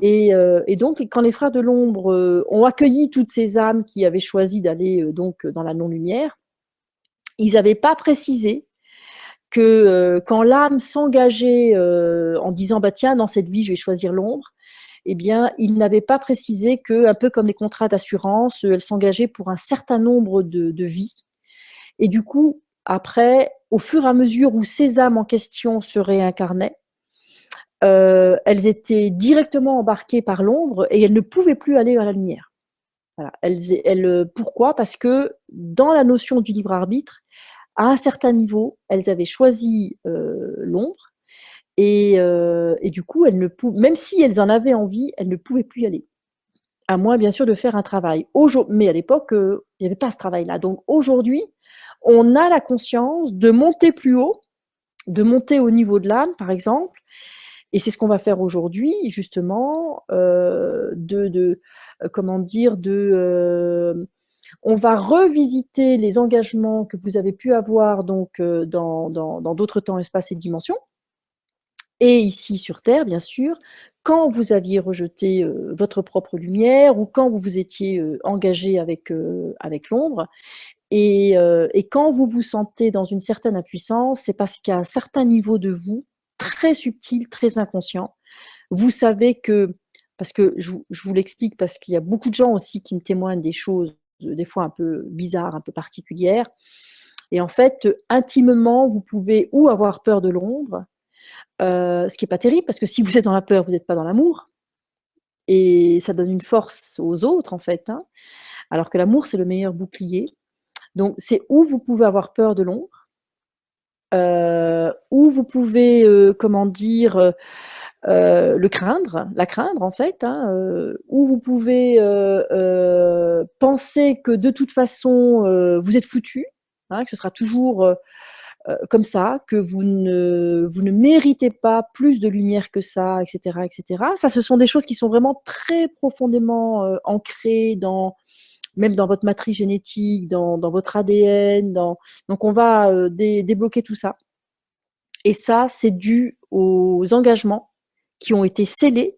Et donc, quand les frères de l'ombre ont accueilli toutes ces âmes qui avaient choisi d'aller donc dans la non-lumière, ils n'avaient pas précisé que quand l'âme s'engageait en disant bah tiens, dans cette vie, je vais choisir l'ombre, eh bien, ils n'avaient pas précisé que, un peu comme les contrats d'assurance, elle s'engageait pour un certain nombre de vies. Et du coup, après, au fur et à mesure où ces âmes en question se réincarnaient, elles étaient directement embarquées par l'ombre et elles ne pouvaient plus aller vers la lumière. Voilà. Pourquoi? Parce que dans la notion du libre arbitre, à un certain niveau, elles avaient choisi l'ombre et du coup, même si elles en avaient envie, elles ne pouvaient plus y aller. À moins, bien sûr, de faire un travail. Mais à l'époque, il n'y avait pas ce travail-là. Donc aujourd'hui, on a la conscience de monter plus haut, de monter au niveau de l'âme, par exemple. Et c'est ce qu'on va faire aujourd'hui, justement, comment dire, on va revisiter les engagements que vous avez pu avoir donc dans d'autres temps, espaces et dimensions, et ici sur Terre, bien sûr, quand vous aviez rejeté votre propre lumière ou quand vous vous étiez engagé avec l'ombre. Et quand vous vous sentez dans une certaine impuissance, c'est parce qu'à un certain niveau de vous, très subtil, très inconscient, vous savez que, parce que je vous l'explique, parce qu'il y a beaucoup de gens aussi qui me témoignent des choses, des fois un peu bizarres, un peu particulières. Et en fait, intimement, vous pouvez ou avoir peur de l'ombre, ce qui n'est pas terrible, parce que si vous êtes dans la peur, vous n'êtes pas dans l'amour. Et ça donne une force aux autres, en fait, hein. Alors que l'amour, c'est le meilleur bouclier. Donc, c'est où vous pouvez avoir peur de l'ombre, où vous pouvez, comment dire, la craindre en fait, hein, où vous pouvez penser que de toute façon, vous êtes foutu, hein, que ce sera toujours comme ça, que vous ne méritez pas plus de lumière que ça, etc., etc. Ça, ce sont des choses qui sont vraiment très profondément ancrées même dans votre matrice génétique, dans votre ADN. Donc, on va débloquer tout ça. Et ça, c'est dû aux engagements qui ont été scellés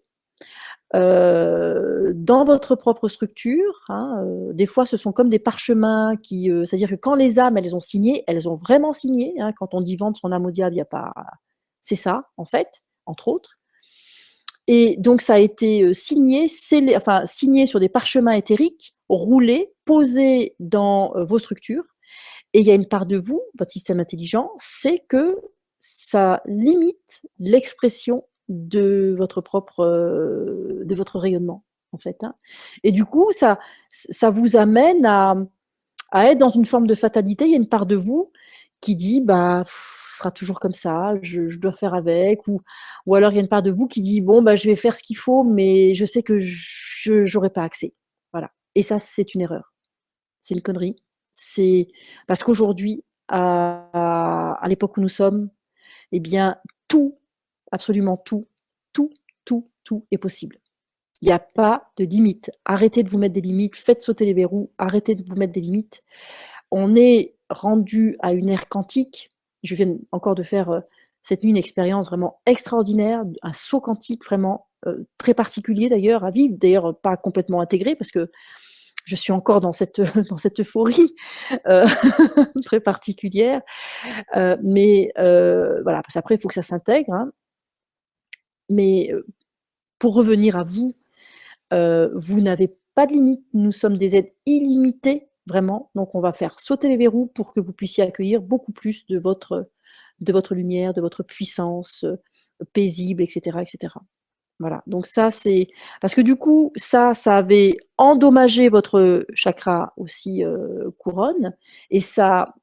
dans votre propre structure, hein. Des fois, ce sont comme des parchemins c'est-à-dire que quand les âmes, elles ont signé, elles ont vraiment signé, hein. Quand on dit vendre son âme au diable, il n'y a pas... C'est ça, en fait, entre autres. Et donc, ça a été signé, scellé, enfin, signé sur des parchemins éthériques, roulés, posés dans vos structures. Et il y a une part de vous, votre système intelligent, c'est que ça limite l'expression de votre de votre rayonnement, en fait, hein. Et du coup, ça vous amène à être dans une forme de fatalité. Il y a une part de vous qui dit, bah, ce sera toujours comme ça, je dois faire avec, ou alors il y a une part de vous qui dit, bon, bah, je vais faire ce qu'il faut, mais je sais que je n'aurai pas accès. Voilà. Et ça, c'est une erreur. C'est une connerie. C'est parce qu'aujourd'hui, à l'époque où nous sommes, eh bien, tout, absolument tout, tout, tout est possible. Il n'y a pas de limite. Arrêtez de vous mettre des limites, faites sauter les verrous, arrêtez de vous mettre des limites. On est rendu à une ère quantique. Je viens encore de faire cette nuit une expérience vraiment extraordinaire, un saut quantique vraiment très particulier d'ailleurs à vivre, d'ailleurs pas complètement intégré parce que je suis encore dans cette euphorie euh, très particulière. Mais voilà, parce qu'après, il faut que ça s'intègre, hein. Mais pour revenir à vous, vous n'avez pas de limite. Nous sommes des êtres illimités, vraiment. Donc, on va faire sauter les verrous pour que vous puissiez accueillir beaucoup plus de votre lumière, de votre puissance paisible, etc., etc. Voilà, donc ça c'est parce que du coup ça avait endommagé votre chakra aussi couronne et ça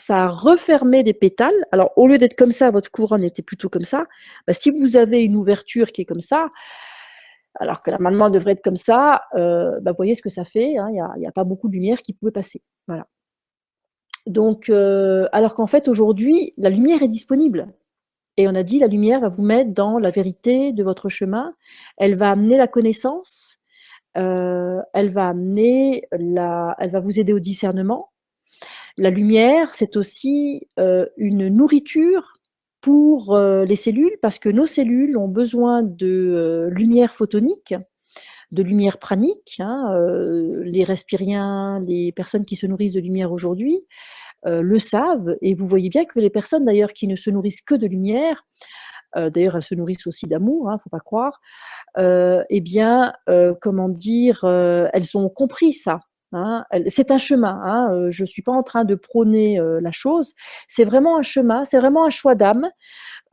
a refermé des pétales. Alors au lieu d'être comme ça, votre couronne était plutôt comme ça. Bah, si vous avez une ouverture qui est comme ça, alors que normalement elle devrait être comme ça, bah, vous voyez ce que ça fait, hein, il y a pas beaucoup de lumière qui pouvait passer. Voilà. Donc alors qu'en fait aujourd'hui la lumière est disponible. Et on a dit, la lumière va vous mettre dans la vérité de votre chemin. Elle va amener la connaissance. Elle va elle va vous aider au discernement. La lumière, c'est aussi une nourriture pour les cellules, parce que nos cellules ont besoin de lumière photonique, de lumière pranique, hein. Les respiriens, les personnes qui se nourrissent de lumière aujourd'hui, le savent, et vous voyez bien que les personnes d'ailleurs qui ne se nourrissent que de lumière, d'ailleurs elles se nourrissent aussi d'amour, hein, faut pas croire, eh bien, comment dire, elles ont compris ça, hein. C'est un chemin, hein, je suis pas en train de prôner la chose, c'est vraiment un chemin, c'est vraiment un choix d'âme,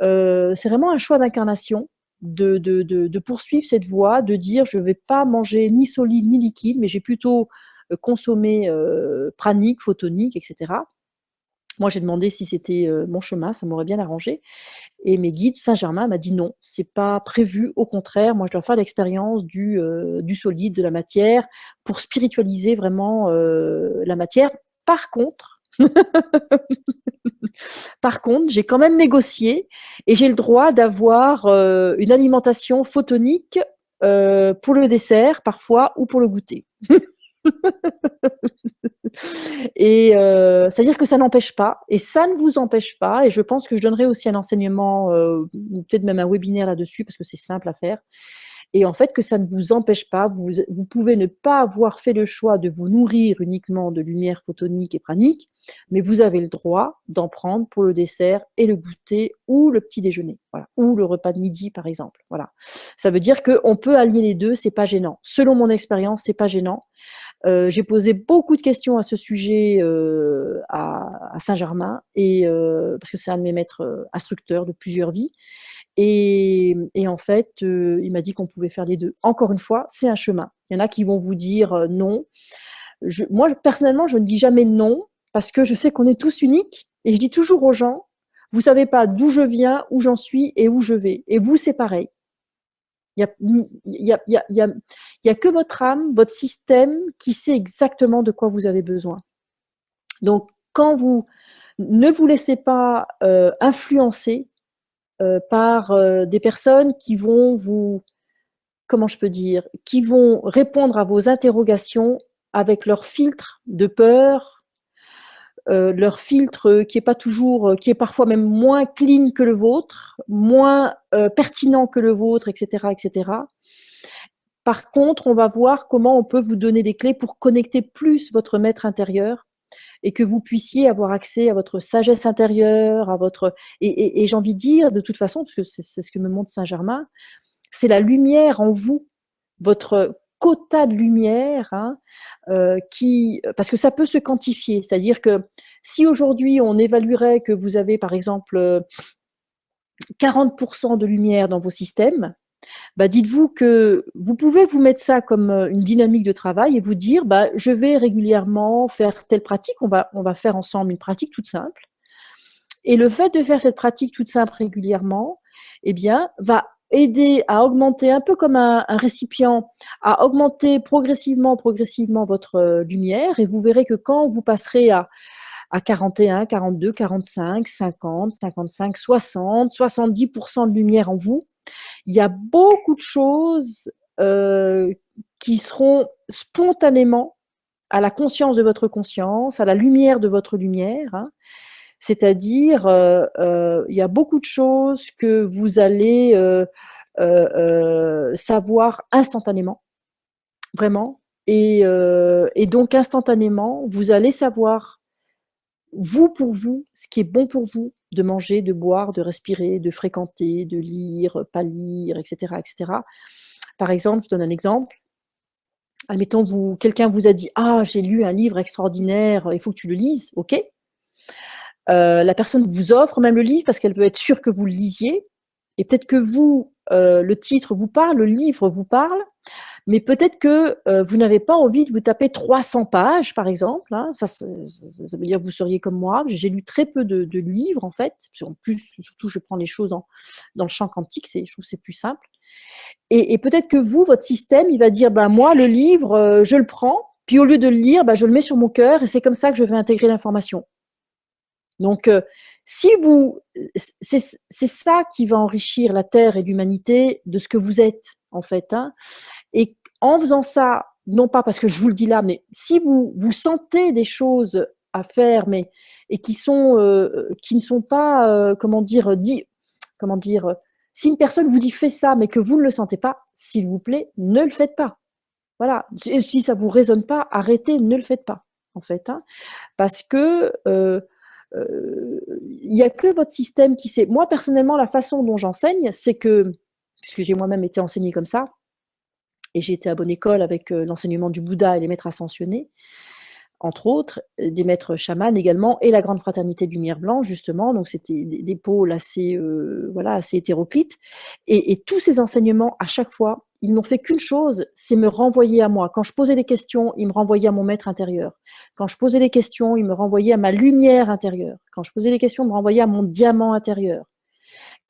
c'est vraiment un choix d'incarnation. De poursuivre cette voie, de dire je ne vais pas manger ni solide ni liquide, mais j'ai plutôt consommé pranique, photonique, etc. Moi, j'ai demandé si c'était mon chemin, ça m'aurait bien arrangé. Et mes guides, Saint-Germain m'a dit non, c'est pas prévu. Au contraire, moi, je dois faire l'expérience du solide, de la matière, pour spiritualiser vraiment la matière. Par contre, Par contre, j'ai quand même négocié et j'ai le droit d'avoir une alimentation photonique pour le dessert parfois ou pour le goûter. Et c'est-à-dire que ça n'empêche pas, et ça ne vous empêche pas, et je pense que je donnerai aussi un enseignement, ou peut-être même un webinaire là-dessus, parce que c'est simple à faire. Et en fait, que ça ne vous empêche pas, vous pouvez ne pas avoir fait le choix de vous nourrir uniquement de lumière photonique et pranique, mais vous avez le droit d'en prendre pour le dessert et le goûter ou le petit déjeuner, voilà, ou le repas de midi par exemple. Voilà. Ça veut dire qu'on peut allier les deux, c'est pas gênant. Selon mon expérience, c'est pas gênant. J'ai posé beaucoup de questions à ce sujet à Saint-Germain, et parce que c'est un de mes maîtres instructeurs de plusieurs vies. Et en fait, il m'a dit qu'on pouvait faire les deux. Encore une fois, c'est un chemin. Il y en a qui vont vous dire non. Moi, personnellement, je ne dis jamais non, parce que je sais qu'on est tous uniques, et je dis toujours aux gens, vous ne savez pas d'où je viens, où j'en suis et où je vais. Et vous, c'est pareil. Il y a que votre âme, votre système qui sait exactement de quoi vous avez besoin. Donc, quand vous ne vous laissez pas influencer par des personnes qui vont vous, comment je peux dire, qui vont répondre à vos interrogations avec leur filtre de peur, leur filtre qui est pas toujours, qui est parfois même moins clean que le vôtre, moins pertinent que le vôtre, etc., etc. Par contre, on va voir comment on peut vous donner des clés pour connecter plus votre maître intérieur et que vous puissiez avoir accès à votre sagesse intérieure, à votre et j'ai envie de dire de toute façon, parce que c'est ce que me montre Saint-Germain, c'est la lumière en vous, votre quota de lumière, hein, qui parce que ça peut se quantifier, c'est-à-dire que si aujourd'hui on évaluerait que vous avez par exemple 40% de lumière dans vos systèmes, bah, dites-vous que vous pouvez vous mettre ça comme une dynamique de travail et vous dire, bah, je vais régulièrement faire telle pratique, on va faire ensemble une pratique toute simple. Et le fait de faire cette pratique toute simple régulièrement, eh bien, va aider à augmenter, un peu comme un récipient, à augmenter progressivement votre lumière. Et vous verrez que quand vous passerez à 41, 42, 45, 50, 55, 60, 70% de lumière en vous, il y a beaucoup de choses qui seront spontanément à la conscience de votre conscience, à la lumière de votre lumière, hein. C'est-à-dire, il y a beaucoup de choses que vous allez savoir instantanément, vraiment. Et donc, instantanément, vous allez savoir, vous pour vous, ce qui est bon pour vous, de manger, de boire, de respirer, de fréquenter, de lire, pas lire, etc., etc. Par exemple, je donne un exemple. Admettons, quelqu'un vous a dit: «Ah, j'ai lu un livre extraordinaire, il faut que tu le lises», ok. La personne vous offre même le livre parce qu'elle veut être sûre que vous le lisiez. Et peut-être que vous, le titre vous parle, le livre vous parle, mais peut-être que vous n'avez pas envie de vous taper 300 pages, par exemple, hein. Ça veut dire que vous seriez comme moi. J'ai lu très peu de livres, en fait. En plus, surtout, je prends les choses dans le champ quantique, je trouve que c'est plus simple. Et peut-être que vous, votre système, il va dire, ben, moi, le livre, je le prends, puis au lieu de le lire, ben, je le mets sur mon cœur, et c'est comme ça que je vais intégrer l'information. Donc, si vous, c'est ça qui va enrichir la Terre et l'humanité de ce que vous êtes, en fait, hein. Et en faisant ça, non pas parce que je vous le dis là, mais si vous sentez des choses à faire, mais et qui ne sont pas, comment dire, si une personne vous dit fais ça, mais que vous ne le sentez pas, s'il vous plaît, ne le faites pas. Voilà. Si ça vous résonne pas, arrêtez, ne le faites pas, en fait, hein. Parce que il n'y a que votre système qui sait. Moi, personnellement, la façon dont j'enseigne, c'est que, puisque j'ai moi-même été enseignée comme ça, et j'ai été à bonne école avec l'enseignement du Bouddha et les maîtres ascensionnés, entre autres, des maîtres chamans également, et la Grande Fraternité du Lumière Blanc, justement. Donc, c'était des pôles assez, voilà, assez hétéroclites. Et tous ces enseignements, à chaque fois, ils n'ont fait qu'une chose, c'est me renvoyer à moi. Quand je posais des questions, ils me renvoyaient à mon maître intérieur. Quand je posais des questions, ils me renvoyaient à ma lumière intérieure. Quand je posais des questions, ils me renvoyaient à mon diamant intérieur.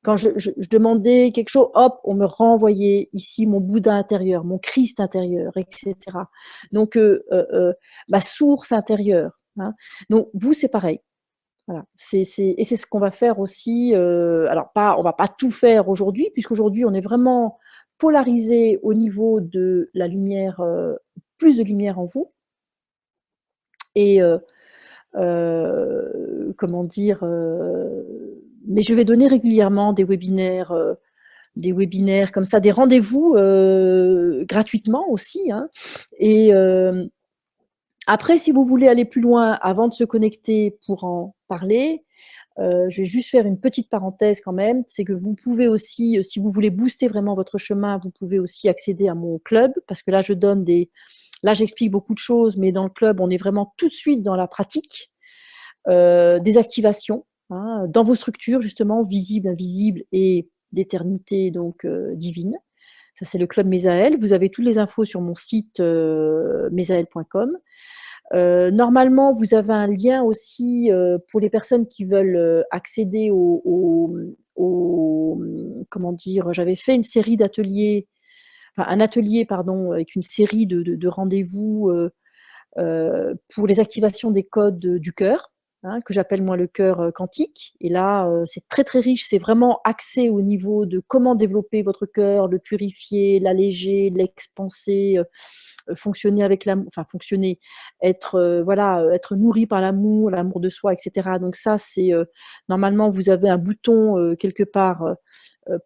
Quand je demandais quelque chose, hop, on me renvoyait ici mon Bouddha intérieur, mon Christ intérieur, etc. Donc, ma source intérieure. hein. Donc, vous, c'est pareil. Voilà. Et c'est ce qu'on va faire aussi. Alors, on va pas tout faire aujourd'hui, puisqu'aujourd'hui, on est vraiment polarisé au niveau de la lumière, plus de lumière en vous. Et comment dire, mais je vais donner régulièrement des webinaires comme ça, des rendez-vous gratuitement aussi, hein. Et après, si vous voulez aller plus loin avant de se connecter pour en parler, je vais juste faire une petite parenthèse quand même, c'est que vous pouvez aussi, si vous voulez booster vraiment votre chemin, vous pouvez aussi accéder à mon club, parce que là, là, j'explique beaucoup de choses, mais dans le club, on est vraiment tout de suite dans la pratique, des activations, hein, dans vos structures, justement, visibles, invisibles et d'éternité, donc divine. Ça, c'est le club Mésaël. Vous avez toutes les infos sur mon site mésaël.com. Normalement, vous avez un lien aussi pour les personnes qui veulent accéder comment dire, j'avais fait une série d'ateliers, enfin un atelier, pardon, avec une série de rendez-vous pour les activations des codes du cœur, hein, que j'appelle moi le cœur quantique. Et là, c'est très très riche, c'est vraiment axé au niveau de comment développer votre cœur, le purifier, l'alléger, l'expanser, fonctionner avec l'amour, enfin fonctionner, être voilà, être nourri par l'amour, l'amour de soi, etc. Donc ça, c'est normalement vous avez un bouton quelque part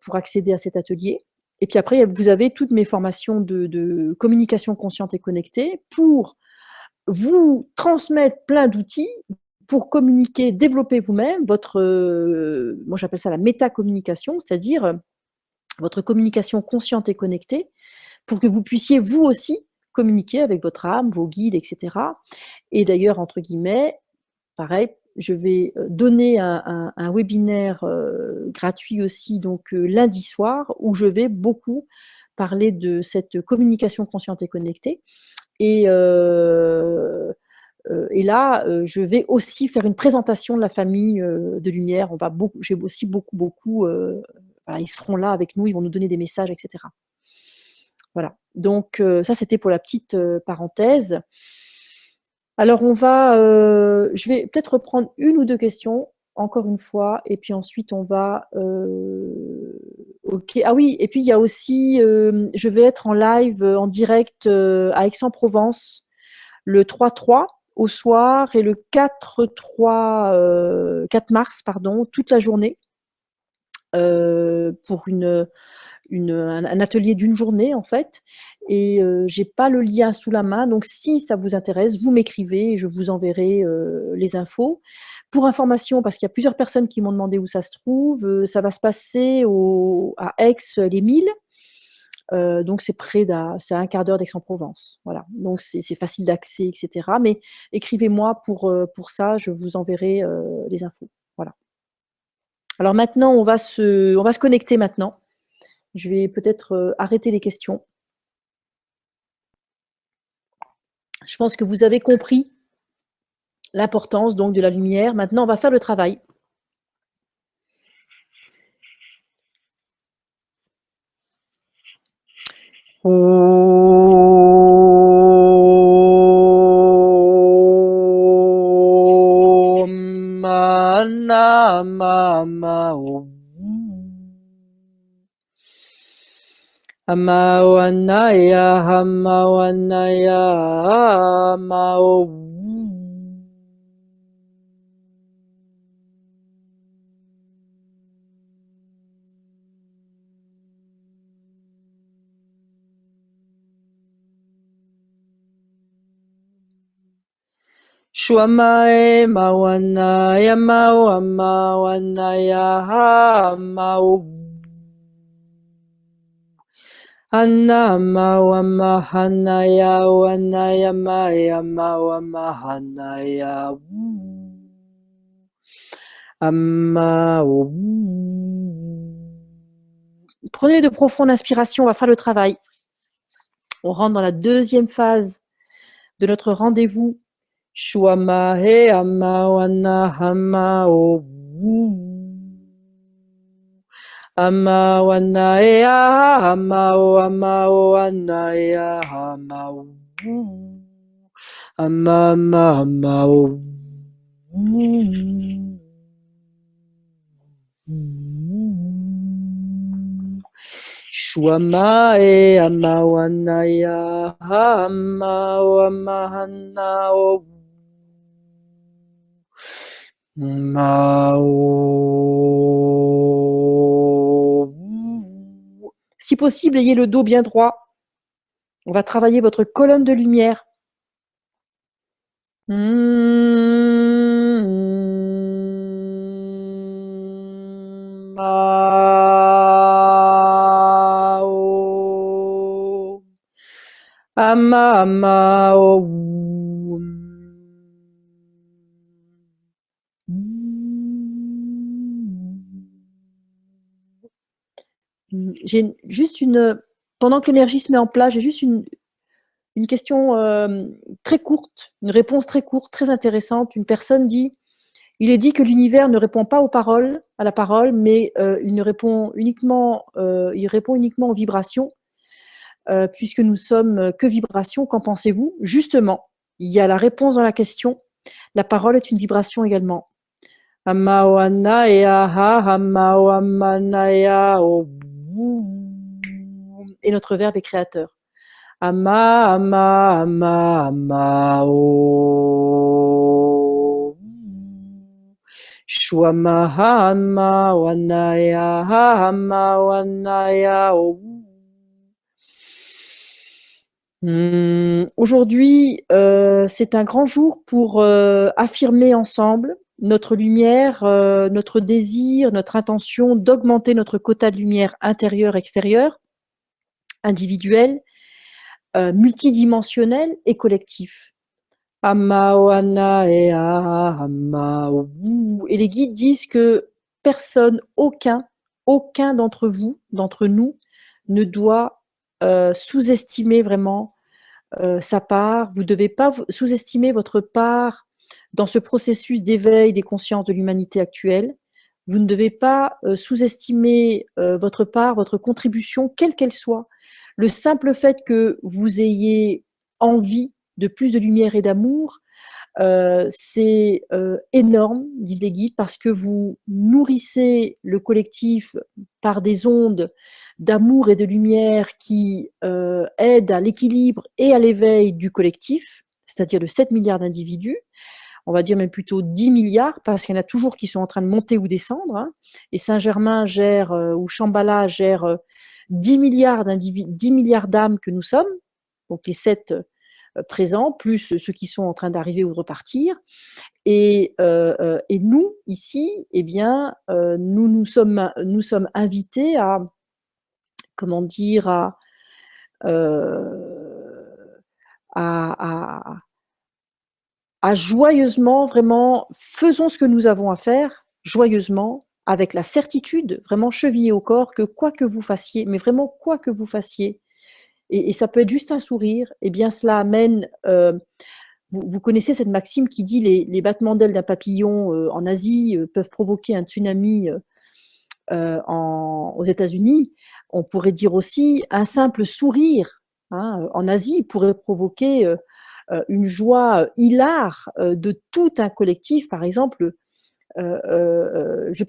pour accéder à cet atelier. Et puis après, vous avez toutes mes formations de communication consciente et connectée pour vous transmettre plein d'outils pour communiquer, développer vous-même votre, moi j'appelle ça la métacommunication, c'est-à-dire votre communication consciente et connectée, pour que vous puissiez vous aussi communiquer avec votre âme, vos guides, etc. Et d'ailleurs, entre guillemets, pareil, je vais donner un webinaire gratuit aussi, donc lundi soir, où je vais beaucoup parler de cette communication consciente et connectée. Et là, je vais aussi faire une présentation de la famille de lumière. J'ai aussi beaucoup, voilà, ils seront là avec nous, ils vont nous donner des messages, etc. Voilà. Donc ça, c'était pour la petite parenthèse. Alors je vais peut-être reprendre une ou deux questions encore une fois, et puis ensuite on va. Ok. Ah oui, et puis il y a aussi, je vais être en live, en direct à Aix-en-Provence le 3-3 au soir et le 4 mars, pardon, toute la journée pour un atelier d'une journée en fait. Et j'ai pas le lien sous la main, donc si ça vous intéresse, vous m'écrivez et je vous enverrai les infos. Pour information, parce qu'il y a plusieurs personnes qui m'ont demandé où ça se trouve, ça va se passer à Aix-les-Milles. Donc c'est à un quart d'heure d'Aix-en-Provence. Voilà. Donc c'est facile d'accès, etc. Mais écrivez-moi pour ça, je vous enverrai les infos. Voilà. Alors maintenant, on va se connecter maintenant. Je vais peut-être arrêter les questions. Je pense que vous avez compris l'importance donc de la lumière. Maintenant, on va faire le travail. Hamawanaya, Hamawanaya, Hamao. Shwamae mawanaya mawanaya hamao. Hanna mawama hanaya wanaya maya mawama hanaya. Amao. Prenez de profondes inspirations, on va faire le travail. On rentre dans la deuxième phase de notre rendez-vous. Shwamahe amawana hamao. Amawanaya hamao amawanaya hamao. Ama, ama, ama, oh. Shwama e amawanaya ama wamahana o mao. Si possible, ayez le dos bien droit. On va travailler votre colonne de lumière. Mao. Ama, ama, o. J'ai juste une. Pendant que l'énergie se met en place, j'ai juste une question très courte, une réponse très courte, très intéressante. Une personne dit: il est dit que l'univers ne répond pas aux paroles, à la parole, mais il répond uniquement aux vibrations, puisque nous sommes que vibrations. Qu'en pensez-vous? Justement, il y a la réponse dans la question. La parole est une vibration également. Et notre verbe est créateur. Ama, ama, ama, ama, o. Shwamaha, ama, wanaya, ama, wanaya, o. Aujourd'hui, c'est un grand jour pour affirmer ensemble notre lumière, notre désir, notre intention d'augmenter notre quota de lumière intérieure-extérieure, individuel, multidimensionnel et collectif. Et les guides disent que personne, aucun d'entre vous, d'entre nous, ne doit sous-estimer vraiment sa part. Vous ne devez pas sous-estimer votre part dans ce processus d'éveil des consciences de l'humanité actuelle. Vous ne devez pas sous-estimer votre part, votre contribution, quelle qu'elle soit. Le simple fait que vous ayez envie de plus de lumière et d'amour, c'est énorme, disent les guides, parce que vous nourrissez le collectif par des ondes d'amour et de lumière qui aident à l'équilibre et à l'éveil du collectif, c'est-à-dire de 7 milliards d'individus. On va dire même plutôt 10 milliards, parce qu'il y en a toujours qui sont en train de monter ou descendre. Hein. Et Saint-Germain gère, ou Shambhala gère 10 milliards d'âmes que nous sommes, donc les 7 présents, plus ceux qui sont en train d'arriver ou de repartir. Et nous, ici, eh bien, nous sommes invités à, comment dire, à joyeusement, vraiment, faisons ce que nous avons à faire, joyeusement, avec la certitude, vraiment chevillée au corps, que quoi que vous fassiez, mais vraiment quoi que vous fassiez, et ça peut être juste un sourire, et bien cela amène, vous connaissez cette maxime qui dit les battements d'ailes d'un papillon en Asie peuvent provoquer un tsunami aux États-Unis. On pourrait dire aussi un simple sourire en Asie pourrait provoquer une joie hilare de tout un collectif, par exemple. Je vais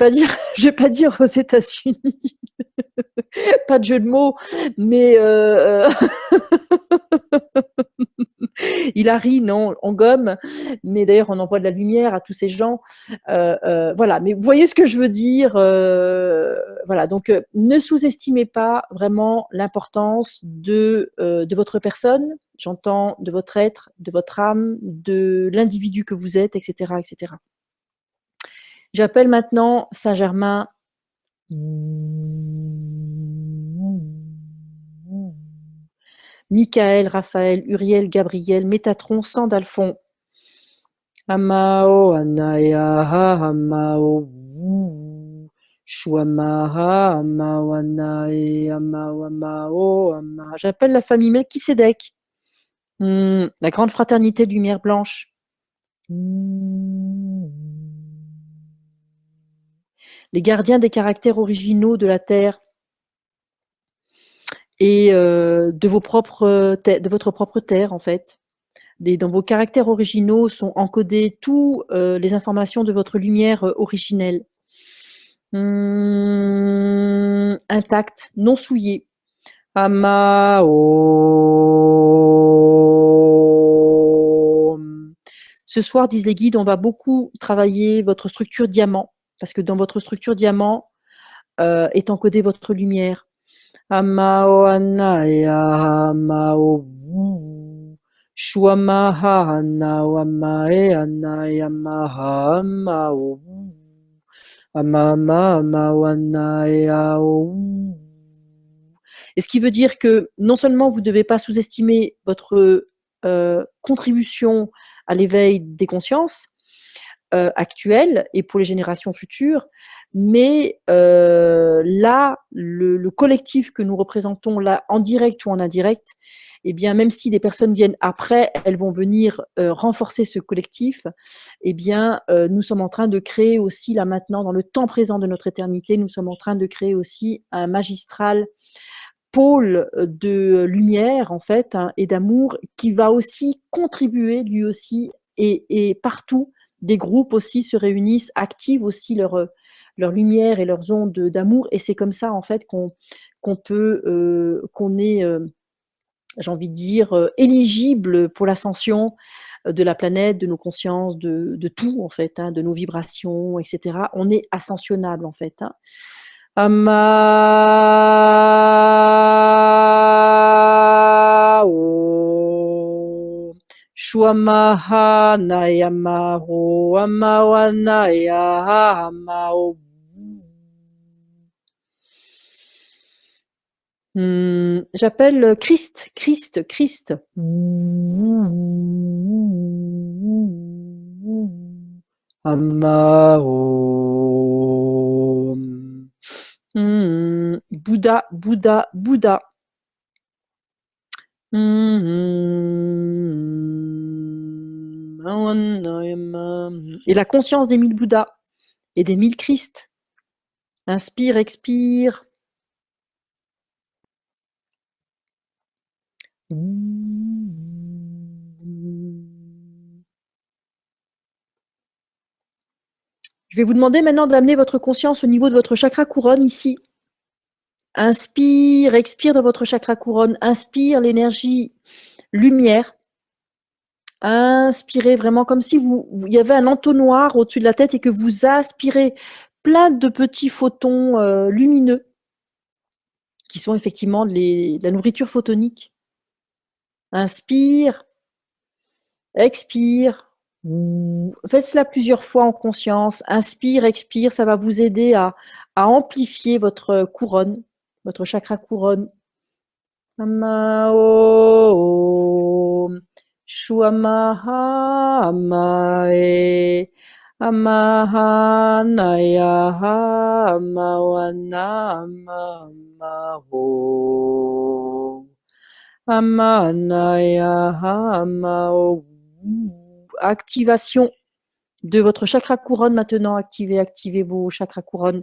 pas dire aux États-Unis, pas de jeu de mots, mais Hilary, non, on gomme, mais d'ailleurs on envoie de la lumière à tous ces gens. Voilà, mais vous voyez ce que je veux dire. Voilà, donc ne sous-estimez pas vraiment l'importance de votre personne, j'entends de votre être, de votre âme, de l'individu que vous êtes, etc., etc. J'appelle maintenant Saint-Germain. Michael, Raphaël, Uriel, Gabriel, Métatron, Sandalphon. Amao, Anaya, Amao, Shwamaha, Amao, Anae, Amao, Amao, Ama. J'appelle la famille Melchisédek. La grande fraternité de lumière blanche. Les gardiens des caractères originaux de la terre et de votre propre terre, en fait. dans vos caractères originaux sont encodées toutes les informations de votre lumière originelle. Intacte, non souillée. Amao. Ce soir, disent les guides, on va beaucoup travailler votre structure diamant, parce que dans votre structure diamant est encodée votre lumière. Amao anaya amao Shuamaha anao amae anaya maha amao amama amao anaya. Et ce qui veut dire que non seulement vous ne devez pas sous-estimer votre contribution à l'éveil des consciences actuelles et pour les générations futures, mais là, le collectif que nous représentons là, en direct ou en indirect, eh bien, même si des personnes viennent après, elles vont venir renforcer ce collectif. Eh bien, nous sommes en train de créer aussi, là maintenant, dans le temps présent de notre éternité, nous sommes en train de créer aussi un magistral pôle de lumière en fait et d'amour qui va aussi contribuer lui aussi et partout des groupes aussi se réunissent, activent aussi leur lumière et leurs ondes d'amour et c'est comme ça en fait qu'on peut qu'on est j'ai envie de dire éligible pour l'ascension de la planète, de nos consciences, de tout en fait, de nos vibrations, etc. On est ascensionnable en fait. Amao Shuamaha Nayamaho Amawanaya Amao. J'appelle Christ, Christ, Christ. Amao. Bouddha, Bouddha, Bouddha. Et la conscience des 1000 Bouddhas et des 1000 Christ. Inspire, expire. Je vais vous demander maintenant d'amener votre conscience au niveau de votre chakra couronne ici. Inspire, expire dans votre chakra couronne. Inspire l'énergie lumière. Inspirez vraiment comme si il y avait un entonnoir au-dessus de la tête et que vous aspirez plein de petits photons lumineux qui sont effectivement la nourriture photonique. Inspire, expire. Faites cela plusieurs fois en conscience. Inspire, expire, ça va vous aider à amplifier votre couronne, votre chakra couronne. Amao, Shuamaha Amae, Amaha Nayaha Amawana Amaho, Amanayaha Amao. Activation de votre chakra couronne maintenant. Activez vos chakras couronnes.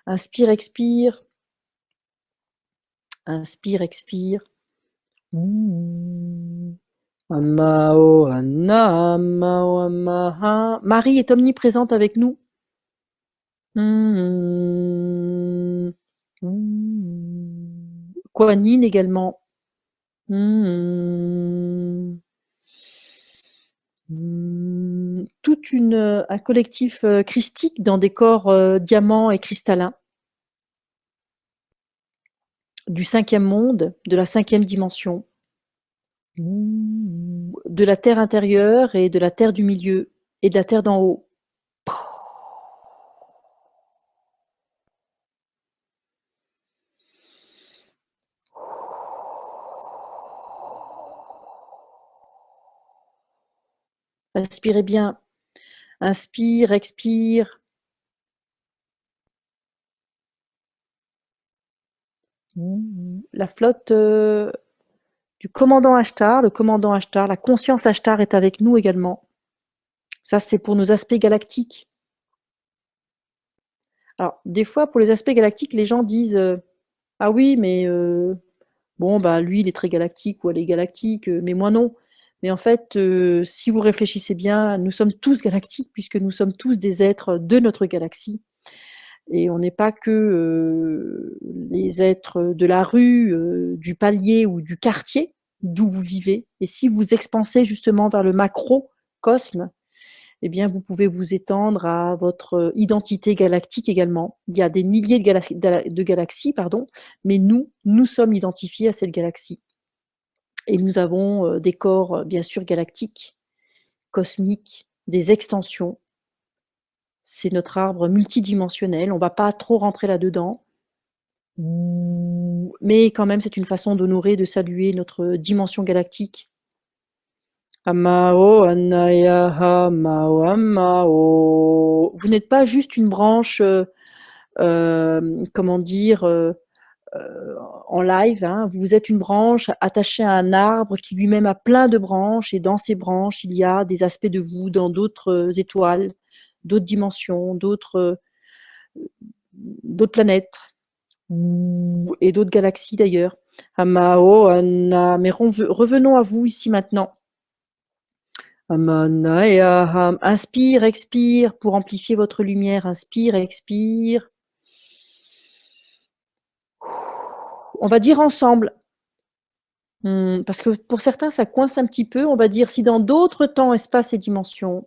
Inspire, expire. Inspire, expire. Amao, Anna, Amao, Amaha. Marie est omniprésente avec nous. Kuan Yin également. Tout un collectif christique dans des corps diamants et cristallins du 5e monde, de la 5e dimension, de la terre intérieure et de la terre du milieu et de la terre d'en haut. Respirez bien. Inspire, expire. La flotte du commandant Ashtar, le commandant Ashtar, la conscience Ashtar est avec nous également. Ça, c'est pour nos aspects galactiques. Alors, des fois, pour les aspects galactiques, les gens disent ah oui, mais bon, bah, lui, il est très galactique ou elle est galactique, mais moi non. Mais en fait, si vous réfléchissez bien, nous sommes tous galactiques puisque nous sommes tous des êtres de notre galaxie et on n'est pas que, les êtres de la rue, du palier ou du quartier d'où vous vivez et si vous expansez justement vers le macrocosme, eh bien, vous pouvez vous étendre à votre identité galactique également. Il y a des milliers de galaxies, pardon, mais nous sommes identifiés à cette galaxie. Et nous avons des corps, bien sûr, galactiques, cosmiques, des extensions. C'est notre arbre multidimensionnel. On ne va pas trop rentrer là-dedans. Mais quand même, c'est une façon d'honorer, de saluer notre dimension galactique. Amao, Anaya, Amao, Amao. Vous n'êtes pas juste une branche, comment dire, en live, hein. Vous êtes une branche attachée à un arbre qui lui-même a plein de branches, et dans ces branches, il y a des aspects de vous dans d'autres étoiles, d'autres dimensions, d'autres planètes, et d'autres galaxies d'ailleurs. Amao, Anna. Mais revenons à vous ici maintenant. Inspire, expire pour amplifier votre lumière. Inspire, expire. On va dire ensemble, parce que pour certains, ça coince un petit peu. On va dire si dans d'autres temps, espace et dimension,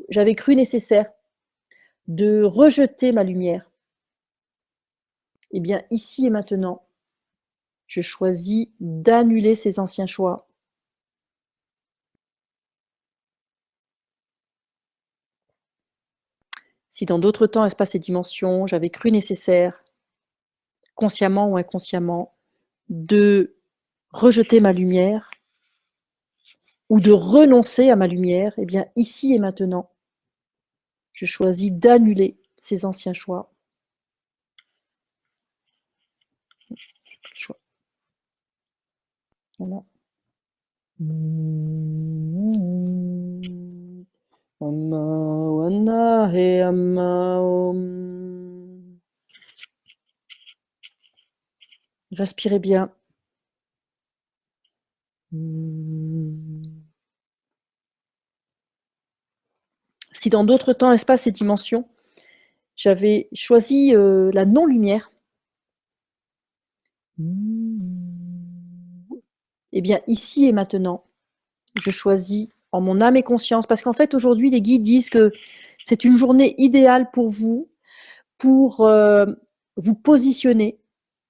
j'avais cru nécessaire de rejeter ma lumière, eh bien ici et maintenant, je choisis d'annuler ces anciens choix. Si dans d'autres temps, espace et dimension, j'avais cru nécessaire, consciemment ou inconsciemment, de rejeter ma lumière ou de renoncer à ma lumière, eh bien ici et maintenant, je choisis d'annuler ces anciens choix. Choix. Voilà. Respirez bien. Si dans d'autres temps, espaces et dimensions, j'avais choisi la non-lumière, eh bien ici et maintenant, je choisis en mon âme et conscience, parce qu'en fait aujourd'hui les guides disent que c'est une journée idéale pour vous, pour vous positionner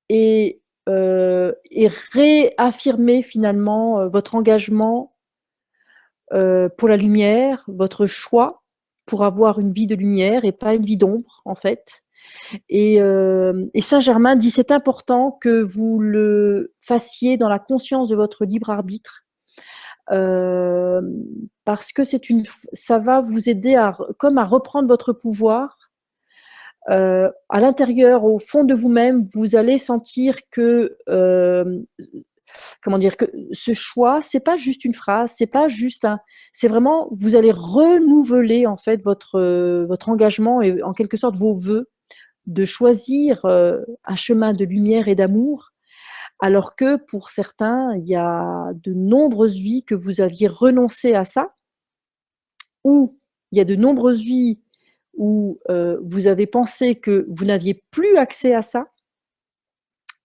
et réaffirmer finalement votre engagement pour la lumière, votre choix pour avoir une vie de lumière et pas une vie d'ombre en fait. Et Saint-Germain dit c'est important que vous le fassiez dans la conscience de votre libre arbitre, parce que ça va vous aider à reprendre votre pouvoir. À l'intérieur, au fond de vous-même, vous allez sentir que que ce choix, c'est pas juste une phrase, c'est pas juste c'est vraiment, vous allez renouveler en fait votre engagement et en quelque sorte vos vœux de choisir un chemin de lumière et d'amour, alors que pour certains, il y a de nombreuses vies que vous aviez renoncé à ça, ou il y a de nombreuses vies où vous avez pensé que vous n'aviez plus accès à ça,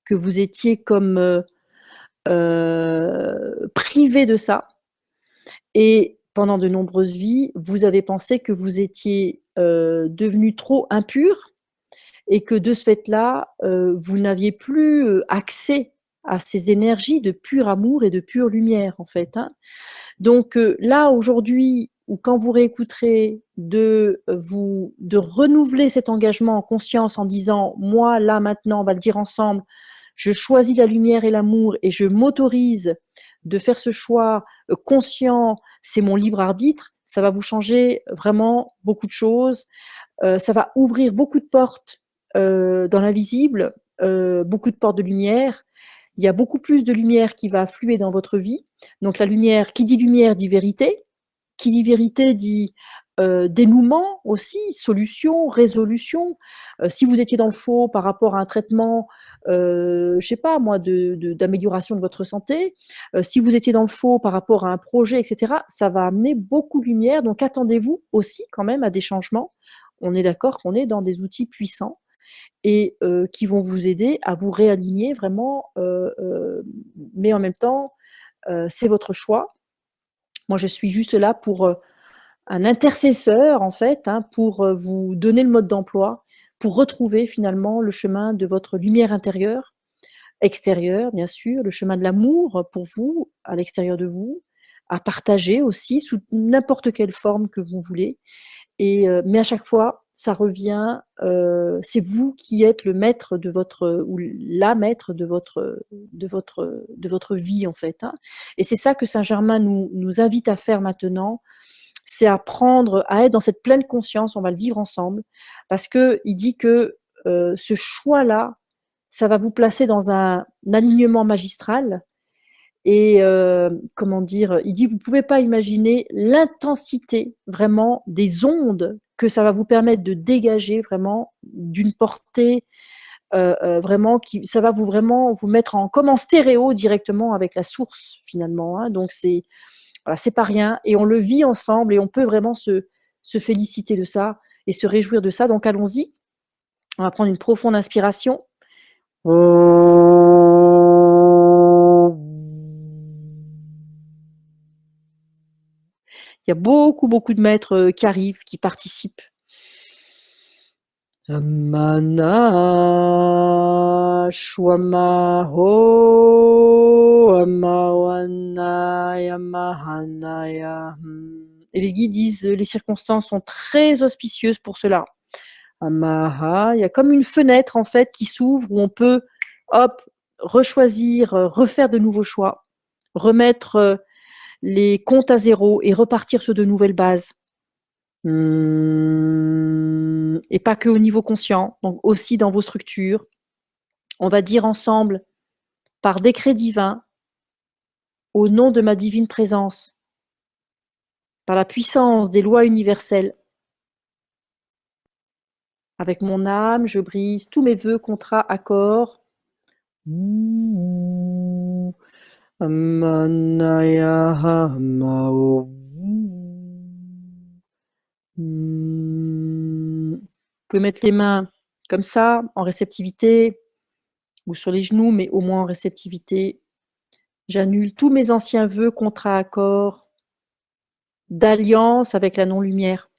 que vous étiez comme privé de ça, et pendant de nombreuses vies, vous avez pensé que vous étiez devenu trop impur et que de ce fait-là, vous n'aviez plus accès à ces énergies de pur amour et de pure lumière, en fait, hein. Donc là, aujourd'hui, ou quand vous réécouterez, de renouveler cet engagement en conscience en disant « Moi, là, maintenant, on va le dire ensemble, je choisis la lumière et l'amour et je m'autorise de faire ce choix conscient, c'est mon libre arbitre », ça va vous changer vraiment beaucoup de choses. Ça va ouvrir beaucoup de portes dans l'invisible, beaucoup de portes de lumière. Il y a beaucoup plus de lumière qui va affluer dans votre vie. Donc la lumière, qui dit lumière dit vérité. Qui dit vérité dit dénouement aussi, solution, résolution. Si vous étiez dans le faux par rapport à un traitement, je sais pas moi, d'amélioration de votre santé, si vous étiez dans le faux par rapport à un projet, etc., ça va amener beaucoup de lumière. Donc attendez-vous aussi quand même à des changements. On est d'accord qu'on est dans des outils puissants et qui vont vous aider à vous réaligner vraiment, mais en même temps, c'est votre choix. Moi, je suis juste là pour un intercesseur, en fait, hein, pour vous donner le mode d'emploi, pour retrouver finalement le chemin de votre lumière intérieure, extérieure, bien sûr, le chemin de l'amour pour vous, à l'extérieur de vous, à partager aussi sous n'importe quelle forme que vous voulez. Et, mais à chaque fois, ça revient, c'est vous qui êtes le maître de votre, ou la maître de votre vie, en fait, hein. Et c'est ça que Saint-Germain nous invite à faire maintenant, c'est apprendre à être dans cette pleine conscience, on va le vivre ensemble, parce qu'il dit que ce choix-là, ça va vous placer dans un alignement magistral. Et comment dire, il dit, vous ne pouvez pas imaginer l'intensité vraiment des ondes que ça va vous permettre de dégager vraiment d'une portée vraiment qui, ça va vous vraiment vous mettre comme en stéréo directement avec la source finalement, hein. Donc voilà, c'est pas rien et on le vit ensemble et on peut vraiment se féliciter de ça et se réjouir de ça. Donc allons-y, on va prendre une profonde inspiration. Il y a beaucoup, beaucoup de maîtres qui arrivent, qui participent. Amana Shwamaho Amawanaya Mahanaya. Et les guides disent les circonstances sont très auspicieuses pour cela. Amaha, il y a comme une fenêtre en fait qui s'ouvre où on peut hop rechoisir, refaire de nouveaux choix, remettre les comptes à zéro et repartir sur de nouvelles bases. Et pas que au niveau conscient, donc aussi dans vos structures. On va dire ensemble, par décret divin, au nom de ma divine présence, par la puissance des lois universelles, avec mon âme, je brise tous mes vœux, contrats, accords. Vous pouvez mettre les mains comme ça, en réceptivité, ou sur les genoux, mais au moins en réceptivité. J'annule tous mes anciens vœux, contrats, accords, d'alliance avec la non-lumière.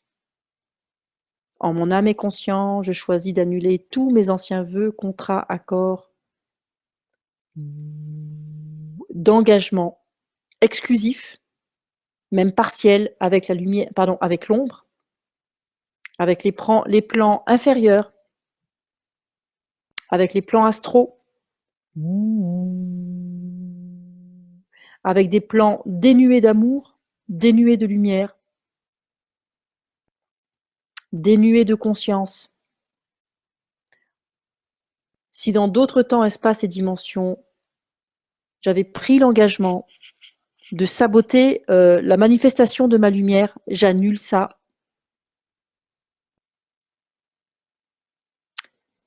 En mon âme et conscience, je choisis d'annuler tous mes anciens vœux, contrats, accords, d'engagement exclusif, même partiel, avec la lumière, pardon, avec l'ombre, avec les plans inférieurs, avec les plans astraux, avec des plans dénués d'amour, dénués de lumière, dénués de conscience. Si dans d'autres temps, espaces et dimensions, j'avais pris l'engagement de saboter la manifestation de ma lumière, j'annule ça.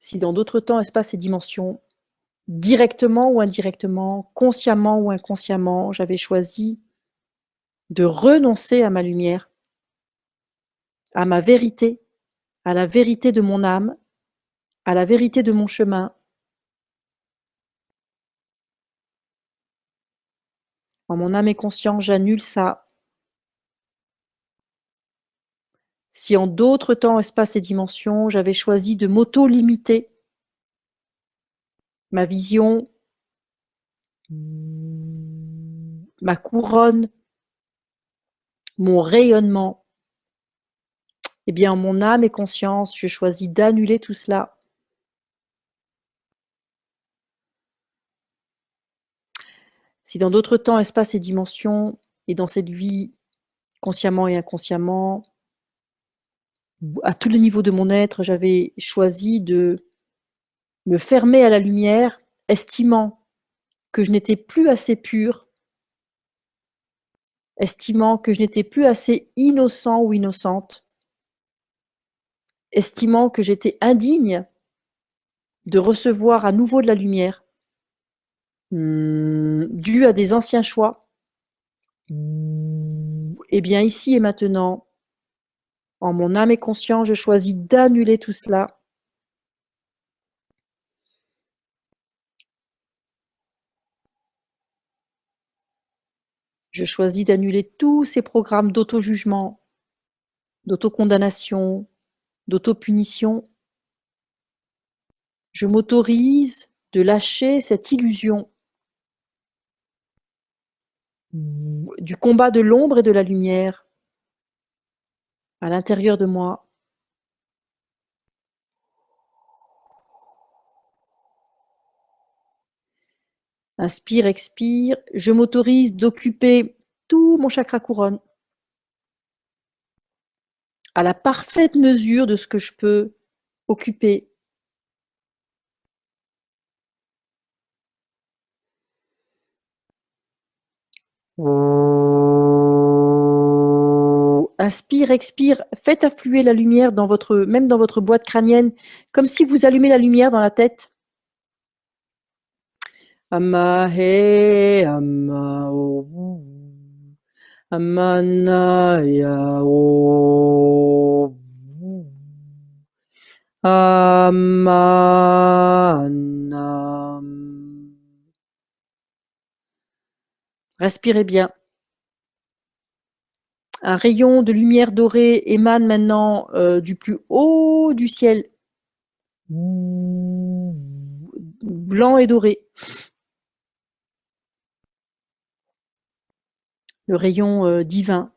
Si dans d'autres temps, espaces et dimensions, directement ou indirectement, consciemment ou inconsciemment, j'avais choisi de renoncer à ma lumière, à ma vérité, à la vérité de mon âme, à la vérité de mon chemin. En mon âme et conscience, j'annule ça. Si en d'autres temps, espaces et dimensions, j'avais choisi de m'auto-limiter ma vision, ma couronne, mon rayonnement, eh bien, en mon âme et conscience, je choisis d'annuler tout cela. Si dans d'autres temps, espaces et dimensions, et dans cette vie, consciemment et inconsciemment, à tous les niveaux de mon être, j'avais choisi de me fermer à la lumière, estimant que je n'étais plus assez pure, estimant que je n'étais plus assez innocent ou innocente, estimant que j'étais indigne de recevoir à nouveau de la lumière, due à des anciens choix, eh bien ici et maintenant, en mon âme et conscience, je choisis d'annuler tout cela. Je choisis d'annuler tous ces programmes d'auto-jugement, d'auto-condamnation, d'auto-punition. Je m'autorise de lâcher cette illusion du combat de l'ombre et de la lumière à l'intérieur de moi. Inspire, expire. Je m'autorise d'occuper tout mon chakra couronne à la parfaite mesure de ce que je peux occuper. Inspire, expire, faites affluer la lumière même dans votre boîte crânienne, comme si vous allumez la lumière dans la tête. Amahe, amao, amanayao, amanam. Respirez bien. Un rayon de lumière dorée émane maintenant du plus haut du ciel, blanc et doré. Le rayon divin.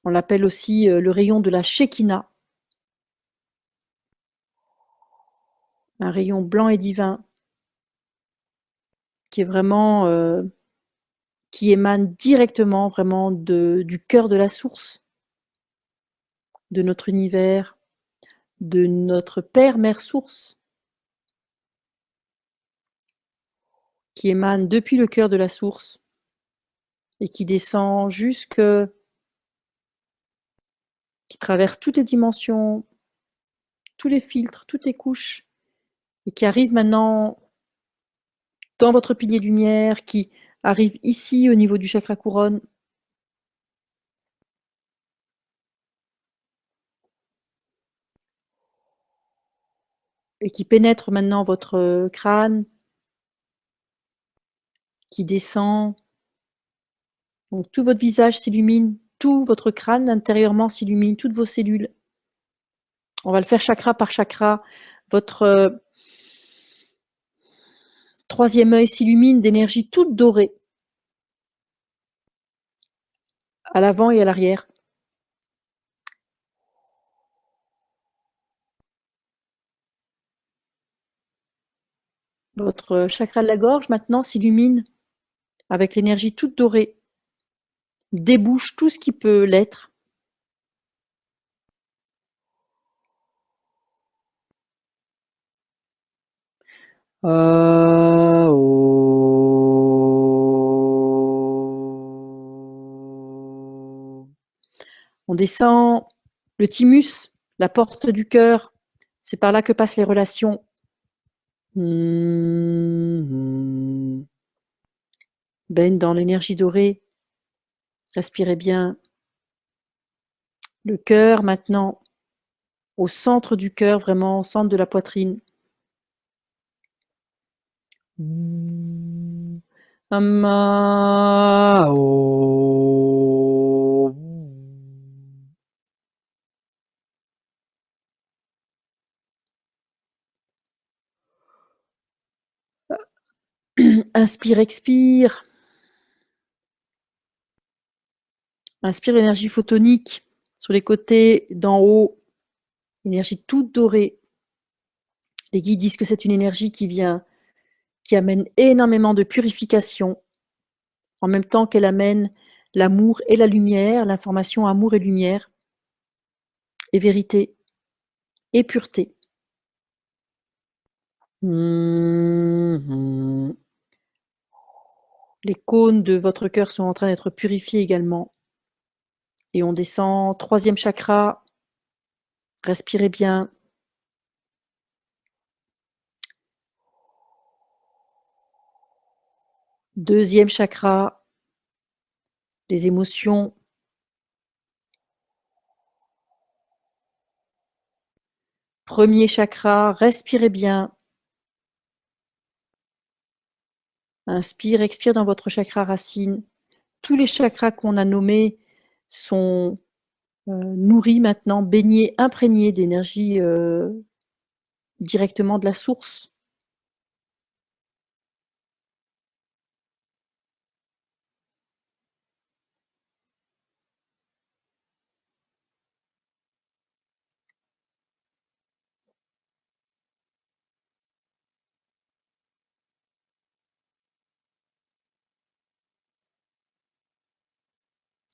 On l'appelle aussi le rayon de la Shekinah. Un rayon blanc et divin qui est vraiment, qui émane directement vraiment du cœur de la source, de notre univers, de notre Père, Mère, Source, qui émane depuis le cœur de la source et qui descend qui traverse toutes les dimensions, tous les filtres, toutes les couches, et qui arrive maintenant dans votre pilier de lumière, qui arrive ici au niveau du chakra couronne, et qui pénètre maintenant votre crâne, qui descend. Donc tout votre visage s'illumine, tout votre crâne intérieurement s'illumine, toutes vos cellules. On va le faire chakra par chakra. Votre troisième œil s'illumine d'énergie toute dorée, à l'avant et à l'arrière. Votre chakra de la gorge maintenant s'illumine avec l'énergie toute dorée, débouche tout ce qui peut l'être. On descend le thymus, la porte du cœur. C'est par là que passent les relations. Baigne dans l'énergie dorée. Respirez bien. Le cœur maintenant, au centre du cœur, vraiment au centre de la poitrine. Amao. Inspire, expire. Inspire l'énergie photonique sur les côtés, d'en haut. Énergie toute dorée. Les guides disent que c'est une énergie qui amène énormément de purification, en même temps qu'elle amène l'amour et la lumière, l'information amour et lumière, et vérité, et pureté. Les cônes de votre cœur sont en train d'être purifiés également. Et on descend, troisième chakra, respirez bien. Deuxième chakra, les émotions. Premier chakra, respirez bien. Inspire, expire dans votre chakra racine. Tous les chakras qu'on a nommés sont nourris maintenant, baignés, imprégnés d'énergie directement de la source.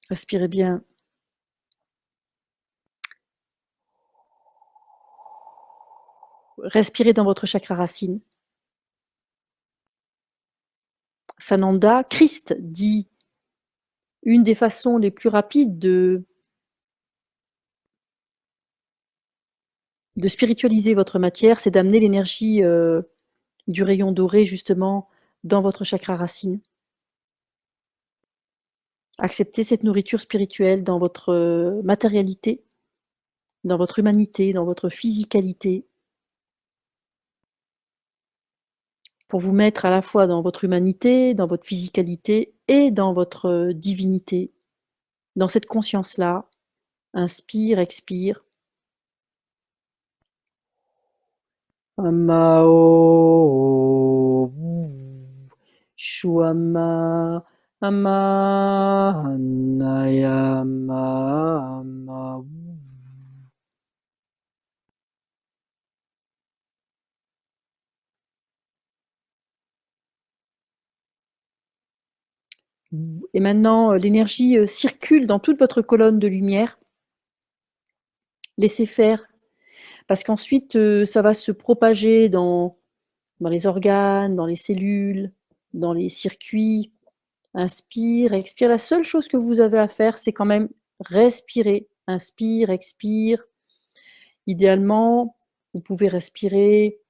Respirez bien. Respirez dans votre chakra racine. Sananda, Christ dit une des façons les plus rapides de spiritualiser votre matière, c'est d'amener l'énergie du rayon doré justement dans votre chakra racine. Acceptez cette nourriture spirituelle dans votre matérialité, dans votre humanité, dans votre physicalité, pour vous mettre à la fois dans votre humanité, dans votre physicalité et dans votre divinité. Dans cette conscience-là, inspire, expire. Amao Shuama Ama Anayama Ama. Et maintenant, l'énergie circule dans toute votre colonne de lumière. Laissez faire, parce qu'ensuite, ça va se propager dans les organes, dans les cellules, dans les circuits. Inspire, expire. La seule chose que vous avez à faire, c'est quand même respirer. Inspire, expire. Idéalement, vous pouvez respirer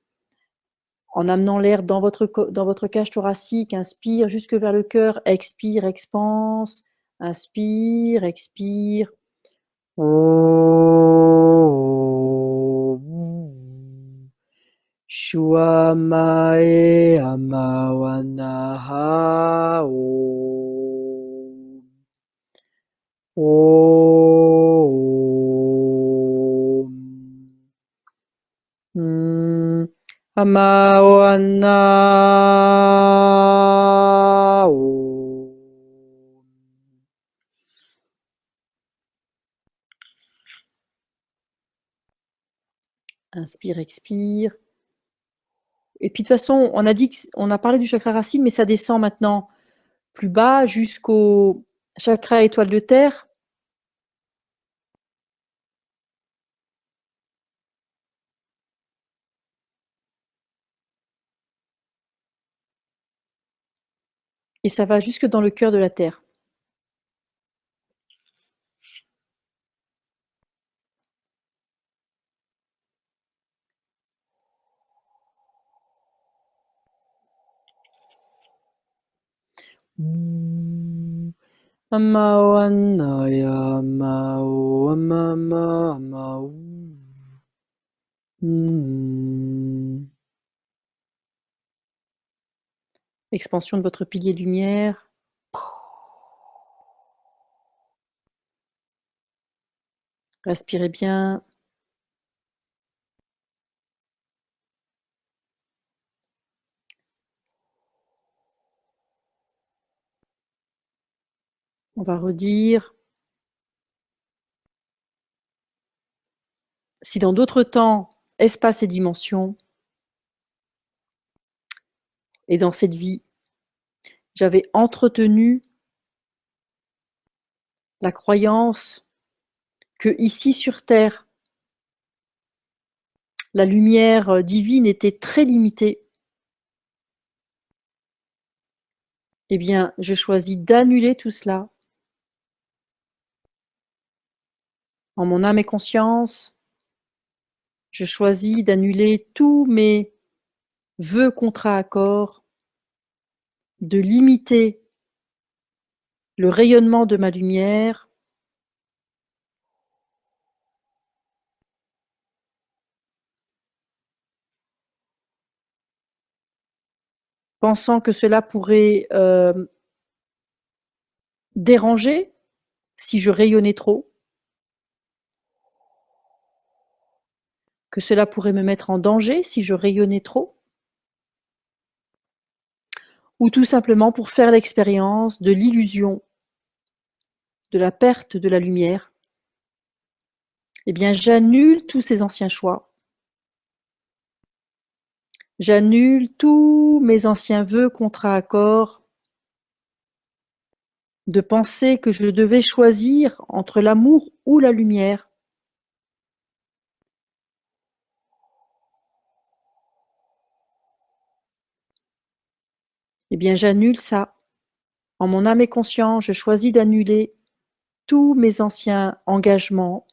en amenant l'air dans votre cage thoracique. Inspire jusque vers le cœur. Expire, expanse. Inspire, expire. Shuamae amawanaha amawana. Inspire, expire. Et puis de toute façon, on a dit on a parlé du chakra racine, mais ça descend maintenant plus bas jusqu'au chakra étoile de terre. Et ça va jusque dans le cœur de la terre. Expansion de votre pilier lumière. Respirez bien. On va redire. Si dans d'autres temps, espace et dimension, et dans cette vie, j'avais entretenu la croyance que ici sur Terre, la lumière divine était très limitée, eh bien, je choisis d'annuler tout cela En mon âme et conscience, je choisis d'annuler tous mes vœux contrats accords, de limiter le rayonnement de ma lumière, pensant que cela pourrait déranger si je rayonnais trop, que cela pourrait me mettre en danger si je rayonnais trop, ou tout simplement pour faire l'expérience de l'illusion, de la perte de la lumière. Eh bien, j'annule tous ces anciens choix. J'annule tous mes anciens vœux contrats accords de penser que je devais choisir entre l'amour ou la lumière. Eh bien, j'annule ça. En mon âme et conscience, je choisis d'annuler tous mes anciens engagements,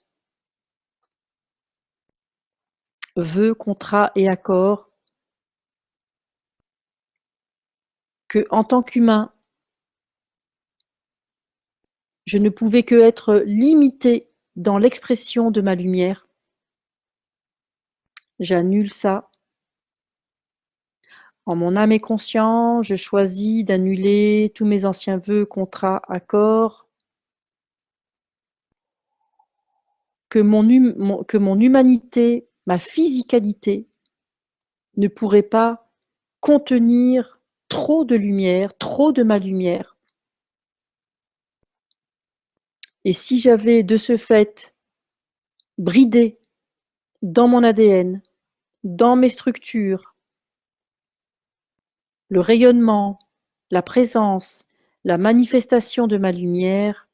vœux, contrats et accords que, en tant qu'humain, je ne pouvais que être limité dans l'expression de ma lumière. J'annule ça. En mon âme et conscience, je choisis d'annuler tous mes anciens vœux, contrats, accords, que mon humanité, ma physicalité, ne pourrait pas contenir trop de lumière, trop de ma lumière. Et si j'avais de ce fait bridé dans mon ADN, dans mes structures, le rayonnement, la présence, la manifestation de ma lumière,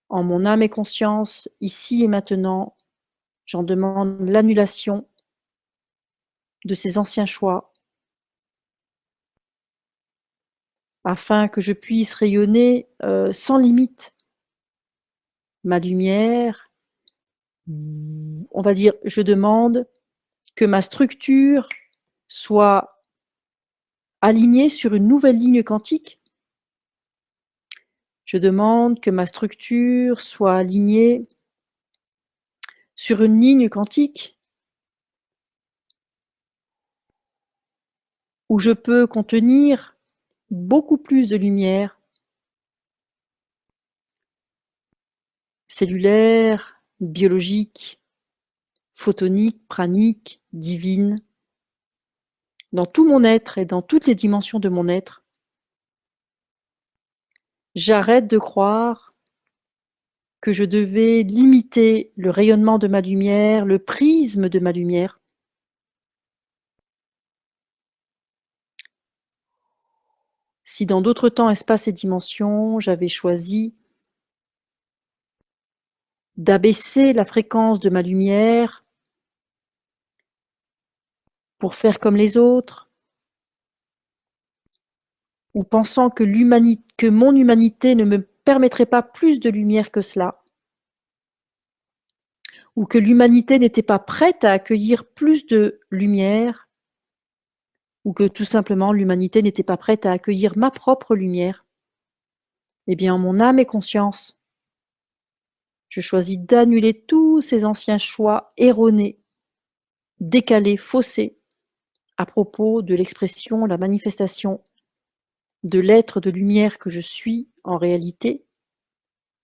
en mon âme et conscience, ici et maintenant, j'en demande l'annulation de ces anciens choix, afin que je puisse rayonner sans limite ma lumière. On va dire, je demande que ma structure soit alignée sur une nouvelle ligne quantique. Je demande que ma structure soit alignée sur une ligne quantique où je peux contenir beaucoup plus de lumière cellulaire, biologique, photonique, pranique, divine, dans tout mon être et dans toutes les dimensions de mon être. J'arrête de croire que je devais limiter le rayonnement de ma lumière, le prisme de ma lumière. Si dans d'autres temps, espaces et dimensions, j'avais choisi d'abaisser la fréquence de ma lumière pour faire comme les autres, ou pensant que mon humanité ne me permettrait pas plus de lumière que cela, ou que l'humanité n'était pas prête à accueillir plus de lumière, ou que tout simplement l'humanité n'était pas prête à accueillir ma propre lumière, eh bien, en mon âme et conscience, je choisis d'annuler tous ces anciens choix erronés, décalés, faussés, à propos de l'expression, la manifestation de l'être de lumière que je suis en réalité,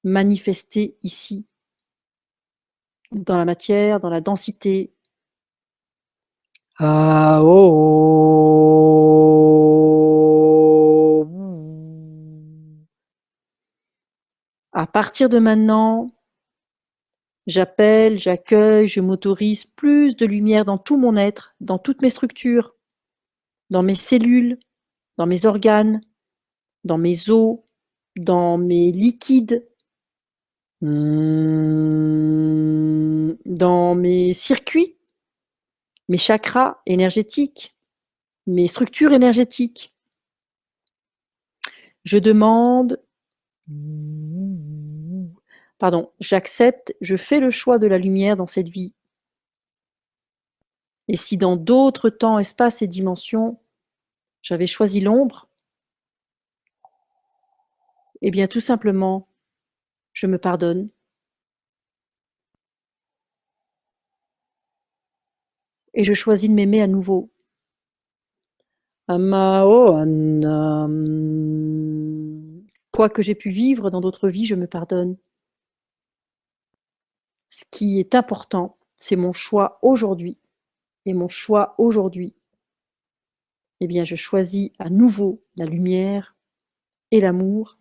manifesté ici, dans la matière, dans la densité. Ah, oh, oh. À partir de maintenant, j'appelle, j'accueille, je m'autorise plus de lumière dans tout mon être, dans toutes mes structures, dans mes cellules, dans mes organes, dans mes os, dans mes liquides, dans mes circuits, mes chakras énergétiques, mes structures énergétiques. Je demande pardon, j'accepte, je fais le choix de la lumière dans cette vie. Et si dans d'autres temps, espaces et dimensions, j'avais choisi l'ombre, eh bien tout simplement, je me pardonne. Et je choisis de m'aimer à nouveau. Amao Anam. Quoi que j'ai pu vivre dans d'autres vies, je me pardonne. Ce qui est important, c'est mon choix aujourd'hui. Et mon choix aujourd'hui, eh bien, je choisis à nouveau la lumière et l'amour,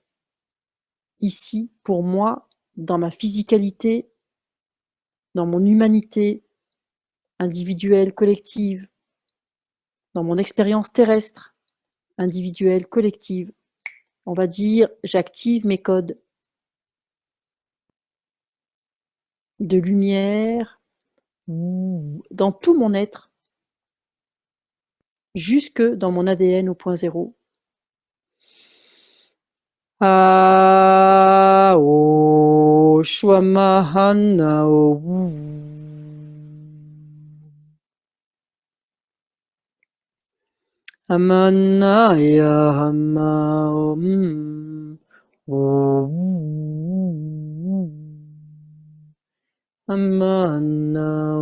ici, pour moi, dans ma physicalité, dans mon humanité individuelle, collective, dans mon expérience terrestre, individuelle, collective. On va dire, j'active mes codes de lumière dans tout mon être, jusque dans mon ADN au point zéro. Ao Shwamahana Amanaya Hama Amana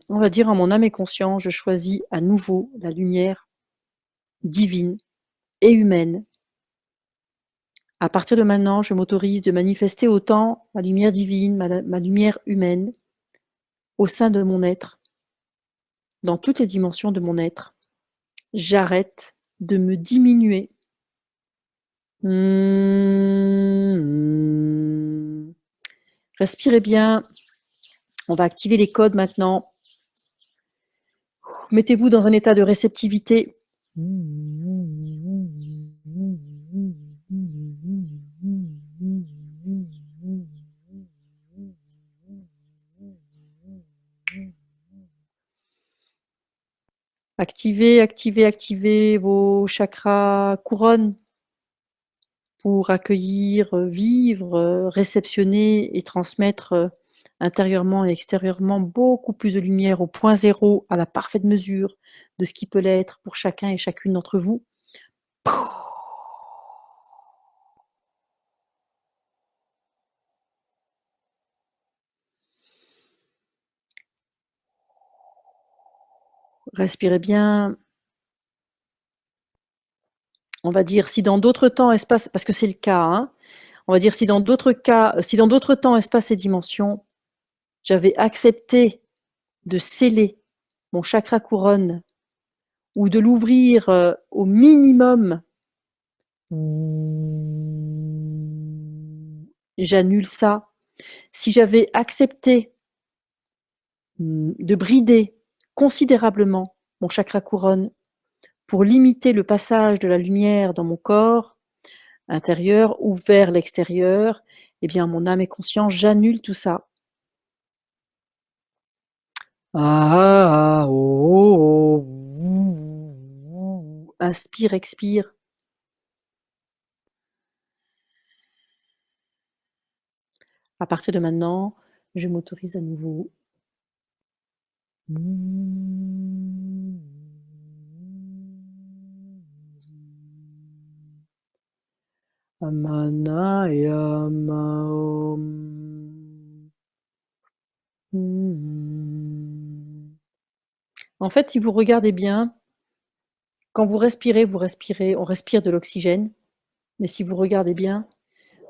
On va dire en mon âme et conscience, je choisis à nouveau la lumière divine et humaine. À partir de maintenant, je m'autorise de manifester autant ma lumière divine, ma lumière humaine, au sein de mon être, dans toutes les dimensions de mon être. J'arrête de me diminuer. Respirez bien. On va activer les codes maintenant. Mettez-vous dans un état de réceptivité. Activez vos chakras couronnes pour accueillir, vivre, réceptionner et transmettre intérieurement et extérieurement beaucoup plus de lumière au point zéro, à la parfaite mesure de ce qui peut l'être pour chacun et chacune d'entre vous. Respirez bien. On va dire si dans d'autres temps, espace, parce que c'est le cas, hein, on va dire si dans d'autres temps, espace et dimensions, j'avais accepté de sceller mon chakra couronne ou de l'ouvrir au minimum, j'annule ça. Si j'avais accepté de brider considérablement mon chakra couronne pour limiter le passage de la lumière dans mon corps intérieur ou vers l'extérieur, eh bien mon âme et conscience, j'annule tout ça. Inspire, expire. À partir de maintenant, je m'autorise à nouveau. Amanaya En fait, si vous regardez bien, quand vous respirez, on respire de l'oxygène, mais si vous regardez bien,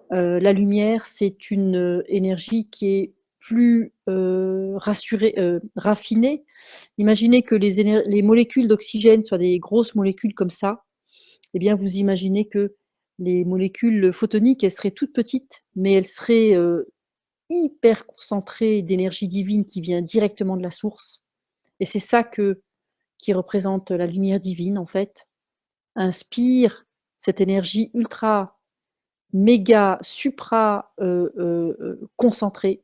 la lumière, c'est une énergie qui est plus raffinée. Imaginez que les molécules d'oxygène soient des grosses molécules comme ça. Eh bien, vous imaginez que les molécules photoniques, elles seraient toutes petites, mais elles seraient hyper concentrées d'énergie divine qui vient directement de la source. Et c'est ça qui représente la lumière divine, en fait. Inspire cette énergie ultra méga, supra concentré.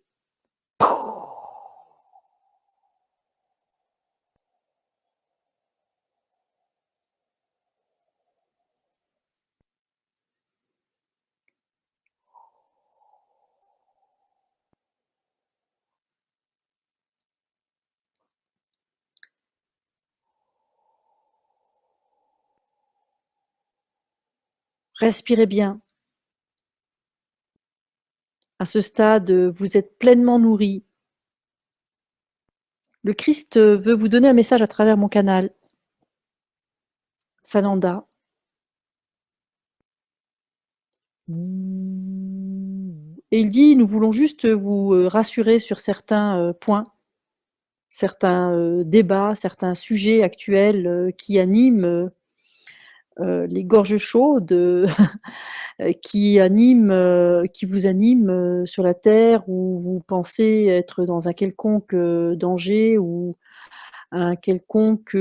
Respirez bien. À ce stade, vous êtes pleinement nourri. Le Christ veut vous donner un message à travers mon canal. Sananda. Et il dit, nous voulons juste vous rassurer sur certains points, certains débats, certains sujets actuels qui animent les gorges chaudes, qui vous animent sur la terre, où vous pensez être dans un quelconque danger ou une quelconque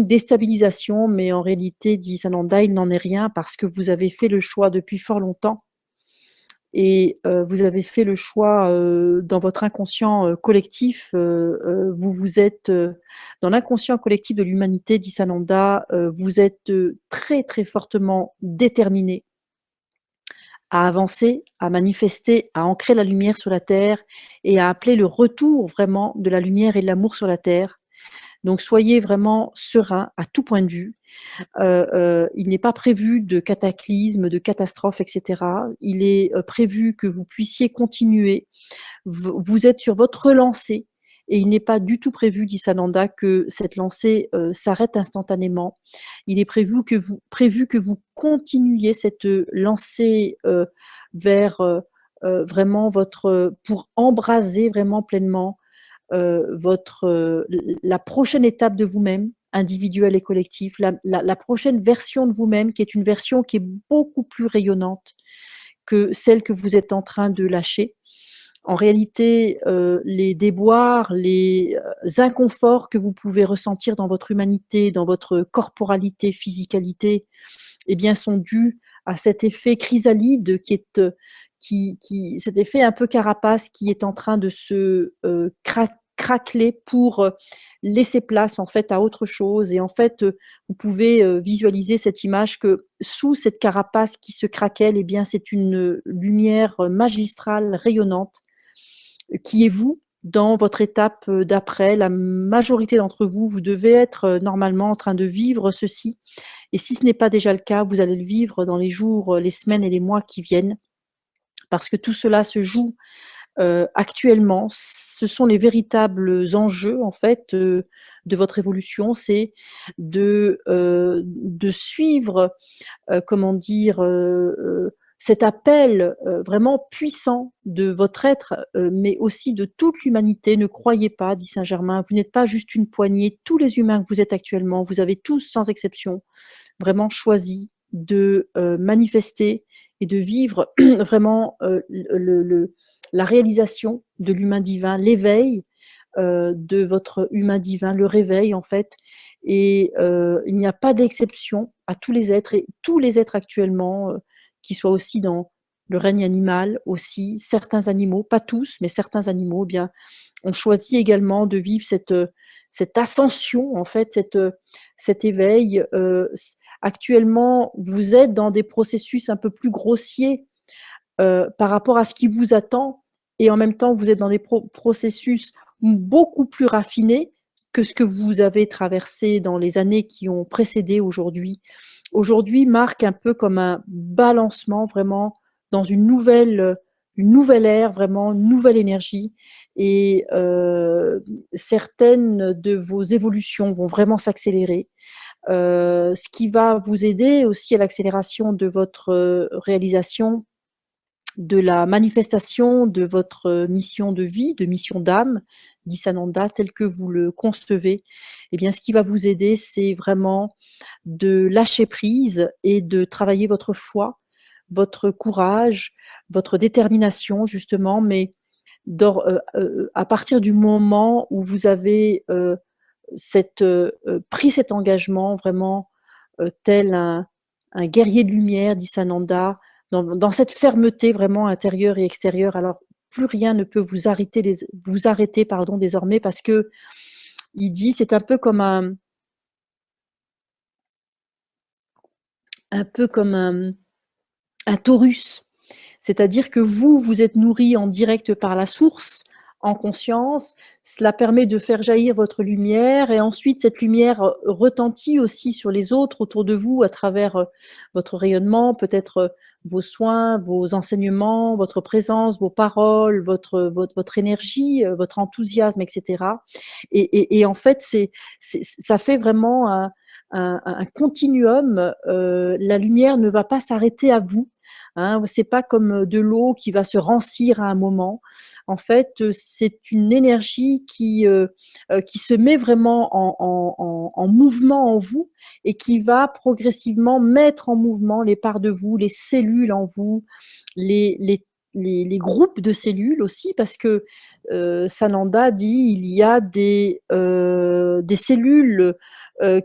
déstabilisation, mais en réalité, dit Sananda, il n'en est rien parce que vous avez fait le choix depuis fort longtemps et vous avez fait le choix dans votre inconscient collectif, vous êtes dans l'inconscient collectif de l'humanité, dit Sananda, vous êtes très très fortement déterminé à avancer, à manifester, à ancrer la lumière sur la terre et à appeler le retour vraiment de la lumière et de l'amour sur la terre. Donc soyez vraiment serein à tout point de vue. Il n'est pas prévu de cataclysme, de catastrophe, etc. Il est prévu que vous puissiez continuer. Vous êtes sur votre lancée et il n'est pas du tout prévu, dit Sananda, que cette lancée s'arrête instantanément. Il est prévu que vous continuiez cette lancée vers vraiment pour embraser vraiment pleinement la prochaine étape de vous-même, individuelle et collective, la prochaine version de vous-même, qui est une version qui est beaucoup plus rayonnante que celle que vous êtes en train de lâcher. En réalité, les déboires, les inconforts que vous pouvez ressentir dans votre humanité, dans votre corporalité, physicalité, eh bien, sont dus à cet effet chrysalide cet effet un peu carapace qui est en train de se craqueler pour laisser place en fait à autre chose. Et en fait, vous pouvez visualiser cette image que sous cette carapace qui se craquelle, eh bien, c'est une lumière magistrale, rayonnante, qui est vous dans votre étape d'après. La majorité d'entre vous, vous devez être normalement en train de vivre ceci. Et si ce n'est pas déjà le cas, vous allez le vivre dans les jours, les semaines et les mois qui viennent, parce que tout cela se joue actuellement. Ce sont les véritables enjeux en fait de votre évolution, c'est de suivre, comment dire, cet appel vraiment puissant de votre être, mais aussi de toute l'humanité. Ne croyez pas, dit Saint Germain, vous n'êtes pas juste une poignée. Tous les humains que vous êtes actuellement, vous avez tous, sans exception, vraiment choisi de manifester et de vivre vraiment la réalisation de l'humain divin, l'éveil de votre humain divin, le réveil en fait. Et il n'y a pas d'exception à tous les êtres, et tous les êtres actuellement, qui soient aussi dans le règne animal, aussi certains animaux, pas tous, mais certains animaux, eh bien, ont choisi également de vivre cette ascension, en fait, cet éveil. Actuellement, vous êtes dans des processus un peu plus grossiers par rapport à ce qui vous attend, et en même temps, vous êtes dans des processus beaucoup plus raffinés que ce que vous avez traversé dans les années qui ont précédé aujourd'hui. Aujourd'hui marque un peu comme un balancement vraiment dans une nouvelle ère, vraiment une nouvelle énergie, et certaines de vos évolutions vont vraiment s'accélérer. Ce qui va vous aider aussi à l'accélération de votre réalisation, de la manifestation de votre mission de vie, de mission d'âme, dit Sananda, tel que vous le concevez. Eh bien, ce qui va vous aider, c'est vraiment de lâcher prise et de travailler votre foi, votre courage, votre détermination, justement, mais à partir du moment où vous avez pris cet engagement vraiment tel un guerrier de lumière, dit Sananda, dans cette fermeté vraiment intérieure et extérieure. Alors, plus rien ne peut vous arrêter désormais, parce que il dit, c'est un peu comme un taurus. C'est-à-dire que vous êtes nourri en direct par la source, en conscience. Cela permet de faire jaillir votre lumière et ensuite cette lumière retentit aussi sur les autres autour de vous à travers votre rayonnement, peut-être vos soins, vos enseignements, votre présence, vos paroles, votre énergie, votre enthousiasme, etc. Et en fait, ça fait vraiment un continuum. La lumière ne va pas s'arrêter à vous. Hein, c'est pas comme de l'eau qui va se rancir à un moment. En fait, c'est une énergie qui se met vraiment en mouvement en vous et qui va progressivement mettre en mouvement les parts de vous, les cellules en vous, les groupes de cellules aussi, parce que Sananda dit il y a des cellules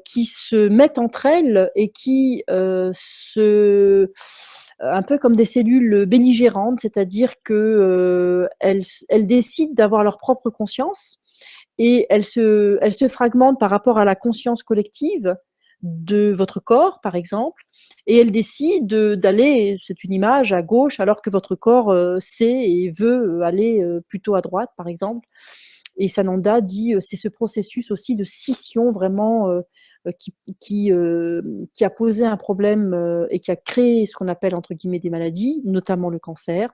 qui se mettent entre elles et qui un peu comme des cellules belligérantes, c'est-à-dire que elles décident d'avoir leur propre conscience et elles se fragmentent par rapport à la conscience collective de votre corps, par exemple, et elles décident d'aller, c'est une image, à gauche, alors que votre corps sait et veut aller plutôt à droite, par exemple. Et Sananda dit c'est ce processus aussi de scission vraiment qui, qui a posé un problème et qui a créé ce qu'on appelle entre guillemets des maladies, notamment le cancer.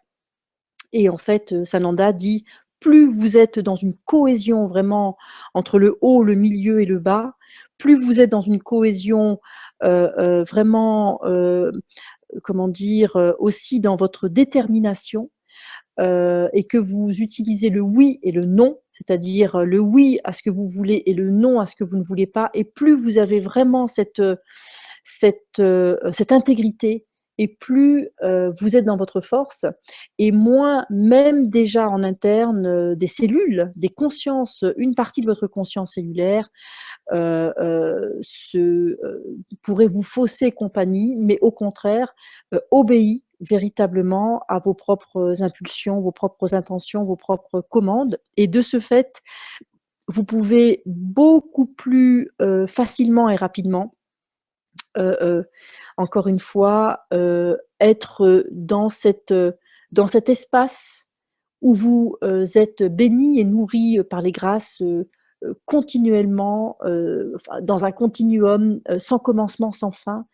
Et en fait, Sananda dit plus vous êtes dans une cohésion vraiment entre le haut, le milieu et le bas, plus vous êtes dans une cohésion vraiment, comment dire, aussi dans votre détermination, et que vous utilisez le oui et le non, c'est-à-dire le oui à ce que vous voulez et le non à ce que vous ne voulez pas, et plus vous avez vraiment cette intégrité, et plus vous êtes dans votre force, et moins même déjà en interne des cellules, des consciences, une partie de votre conscience cellulaire pourrait vous fausser compagnie, mais au contraire, obéit véritablement à vos propres impulsions, vos propres intentions, vos propres commandes. Et de ce fait, vous pouvez beaucoup plus facilement et rapidement, encore une fois, être dans cet espace où vous êtes bénis et nourris par les grâces continuellement, enfin, dans un continuum sans commencement, sans fin,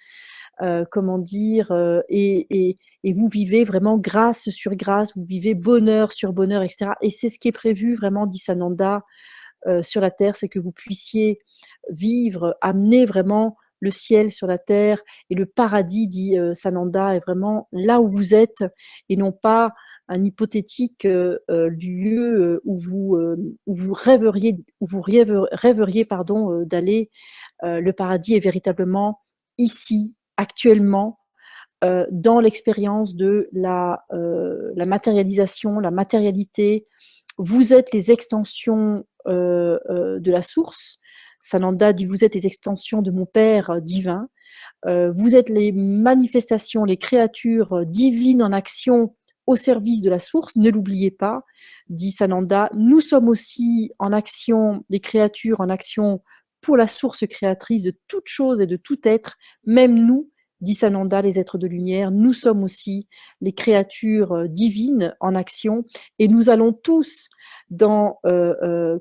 comment dire, et vous vivez vraiment grâce sur grâce, vous vivez bonheur sur bonheur, etc. Et c'est ce qui est prévu vraiment, dit Sananda, sur la terre, c'est que vous puissiez vivre, amener vraiment le ciel sur la terre, et le paradis, dit Sananda, est vraiment là où vous êtes et non pas un hypothétique lieu où vous rêveriez, pardon, d'aller. Le paradis est véritablement ici, actuellement, dans l'expérience de la matérialisation, la matérialité. Vous êtes les extensions de la source. Sananda dit vous êtes les extensions de mon Père divin. Vous êtes les manifestations, les créatures divines en action au service de la source. Ne l'oubliez pas, dit Sananda. Nous sommes aussi en action, les créatures en action pour la source créatrice de toute chose et de tout être, même nous, dit Sananda, les êtres de lumière, nous sommes aussi les créatures divines en action, et nous allons tous dans,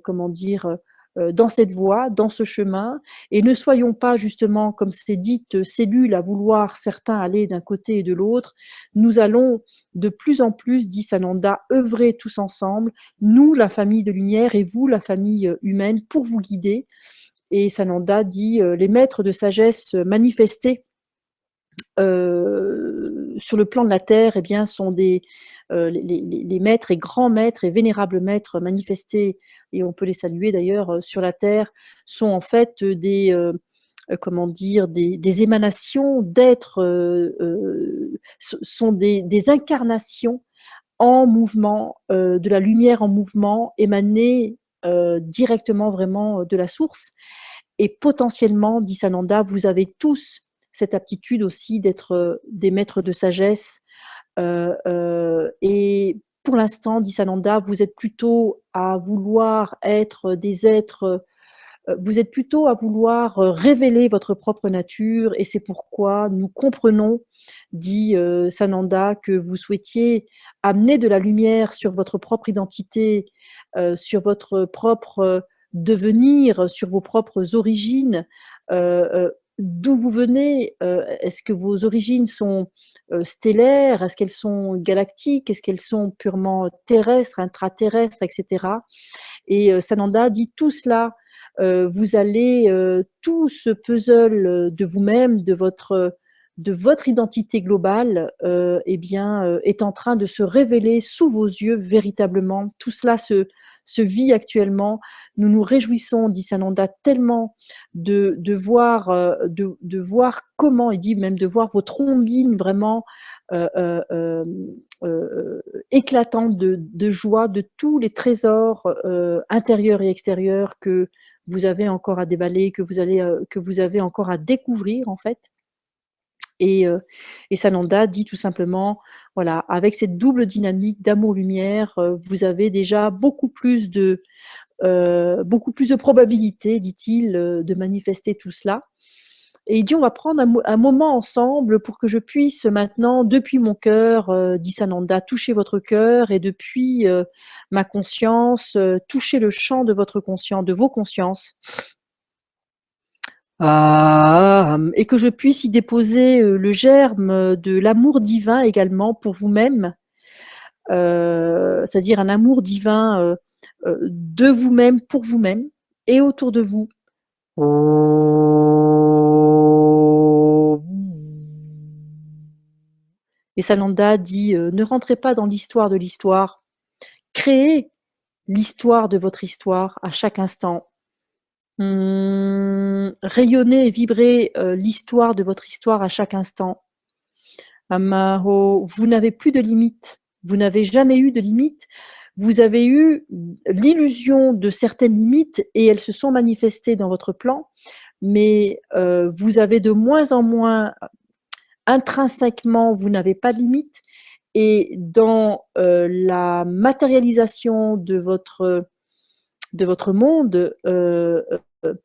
comment dire, dans cette voie, dans ce chemin, et ne soyons pas justement comme ces dites cellules à vouloir certains aller d'un côté et de l'autre. Nous allons de plus en plus, dit Sananda, œuvrer tous ensemble, nous, la famille de lumière, et vous, la famille humaine, pour vous guider. Et Sananda dit les maîtres de sagesse manifestés sur le plan de la terre, eh bien, sont les maîtres et grands maîtres et vénérables maîtres manifestés, et on peut les saluer d'ailleurs sur la terre, sont en fait comment dire, des émanations d'êtres, sont des incarnations en mouvement, de la lumière en mouvement, émanées directement vraiment de la source. Et potentiellement, dit Sananda, vous avez tous cette aptitude aussi d'être des maîtres de sagesse. Et pour l'instant, dit Sananda, vous êtes plutôt à vouloir être des êtres vous êtes plutôt à vouloir révéler votre propre nature et c'est pourquoi nous comprenons, dit Sananda, que vous souhaitiez amener de la lumière sur votre propre identité, sur votre propre devenir, sur vos propres origines, d'où vous venez, est-ce que vos origines sont stellaires, est-ce qu'elles sont galactiques, est-ce qu'elles sont purement terrestres, intraterrestres, etc. Et Sananda dit tout cela, vous allez, tout ce puzzle de vous-même, de votre identité globale, eh bien, est en train de se révéler sous vos yeux véritablement. Tout cela se vit actuellement. Nous nous réjouissons, dit Sananda, tellement de voir, de voir comment, il dit même de voir vos trombines vraiment euh, euh, euh, éclatantes de joie, de tous les trésors intérieurs et extérieurs que vous avez encore à déballer, que vous avez encore à découvrir en fait. Et Sananda dit tout simplement, voilà, avec cette double dynamique d'amour-lumière, vous avez déjà beaucoup plus de probabilités, dit-il, de manifester tout cela. Et il dit, on va prendre un moment ensemble pour que je puisse maintenant, depuis mon cœur, dit Sananda, toucher votre cœur et depuis ma conscience, toucher le champ de votre conscience, de vos consciences. Et que je puisse y déposer le germe de l'amour divin également pour vous-même, c'est-à-dire un amour divin de vous-même, pour vous-même et autour de vous. Et Sananda dit, ne rentrez pas dans l'histoire de l'histoire, créez l'histoire de votre histoire à chaque instant. Rayonnez et vibrez l'histoire de votre histoire à chaque instant. Amaho, vous n'avez plus de limites, vous n'avez jamais eu de limites, vous avez eu l'illusion de certaines limites et elles se sont manifestées dans votre plan, mais vous avez de moins en moins, intrinsèquement, vous n'avez pas de limites et dans la matérialisation de votre monde,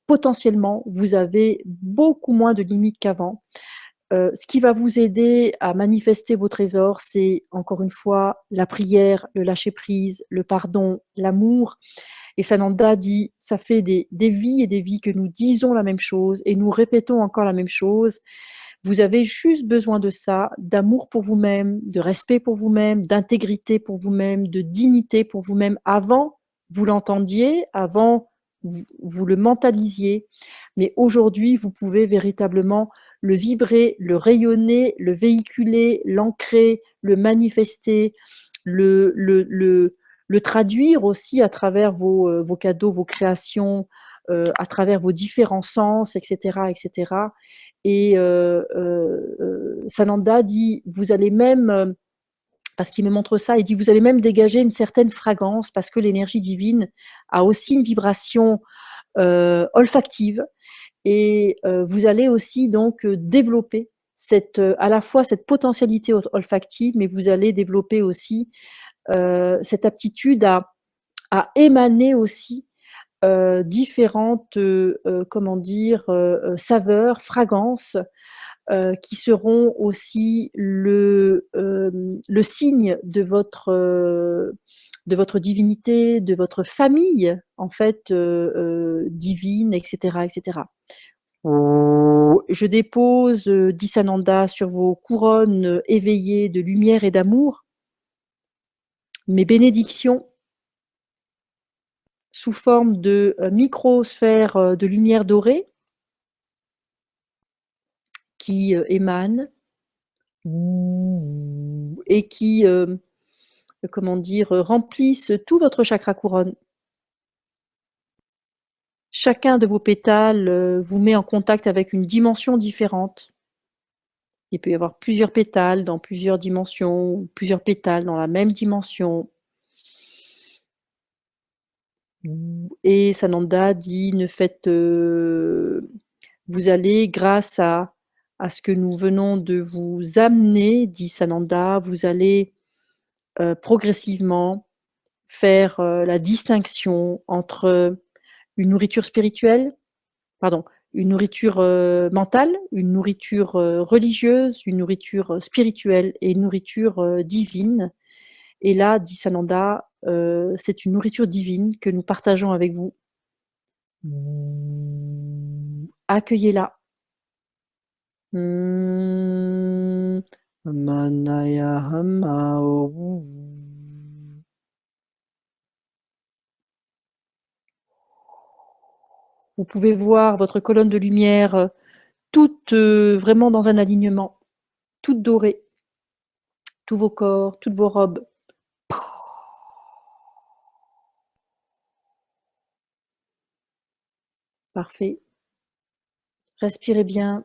potentiellement, vous avez beaucoup moins de limites qu'avant. Ce qui va vous aider à manifester vos trésors, c'est encore une fois la prière, le lâcher-prise, le pardon, l'amour. Et Sananda dit, ça fait des vies et des vies que nous disons la même chose et nous répétons encore la même chose. Vous avez juste besoin de ça, d'amour pour vous-même, de respect pour vous-même, d'intégrité pour vous-même, de dignité pour vous-même. Avant, vous l'entendiez, avant, vous le mentalisiez, mais aujourd'hui, vous pouvez véritablement le vibrer, le rayonner, le véhiculer, l'ancrer, le manifester, le traduire aussi à travers vos cadeaux, vos créations, à travers vos différents sens, etc., etc. Et Sananda dit, vous allez même, parce qu'il me montre ça, il dit, vous allez même dégager une certaine fragrance, parce que l'énergie divine a aussi une vibration olfactive, et vous allez aussi donc développer à la fois cette potentialité olfactive, mais vous allez développer aussi cette aptitude à émaner aussi différentes comment dire, saveurs, fragrances qui seront aussi le signe de votre divinité, de votre famille en fait divine, etc., etc. Je dépose, dit Sananda, sur vos couronnes éveillées de lumière et d'amour, mes bénédictions sous forme de microsphères de lumière dorée qui émanent et qui, comment dire, remplissent tout votre chakra couronne. Chacun de vos pétales vous met en contact avec une dimension différente. Il peut y avoir plusieurs pétales dans plusieurs dimensions, plusieurs pétales dans la même dimension. Et Sananda dit, vous allez, grâce à ce que nous venons de vous amener, dit Sananda, vous allez progressivement faire la distinction entre une nourriture spirituelle, pardon, une nourriture mentale, une nourriture religieuse, une nourriture spirituelle et une nourriture divine. Et là, dit Sananda, c'est une nourriture divine que nous partageons avec vous. Accueillez-la. Manaya Hamao. Vous pouvez voir votre colonne de lumière toute vraiment dans un alignement, toute dorée. Tous vos corps, toutes vos robes. Parfait. Respirez bien.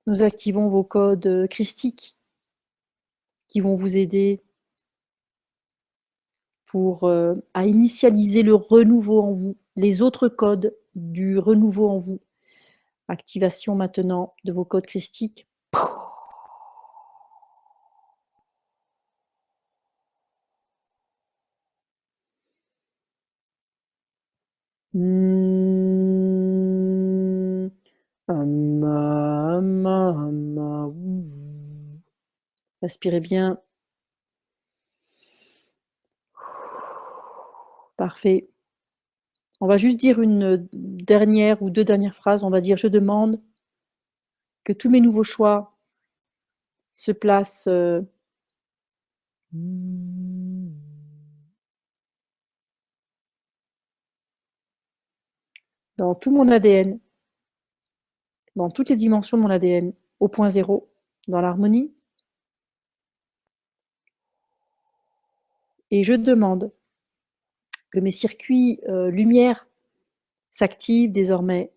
Nous activons vos codes christiques qui vont vous aider à initialiser le renouveau en vous, les autres codes du renouveau en vous. Activation maintenant de vos codes christiques. Respirez bien. Parfait. On va juste dire une dernière ou deux dernières phrases. On va dire: je demande que tous mes nouveaux choix se placent dans tout mon ADN, dans toutes les dimensions de mon ADN, au point zéro, dans l'harmonie. Et je demande que mes circuits lumière s'activent désormais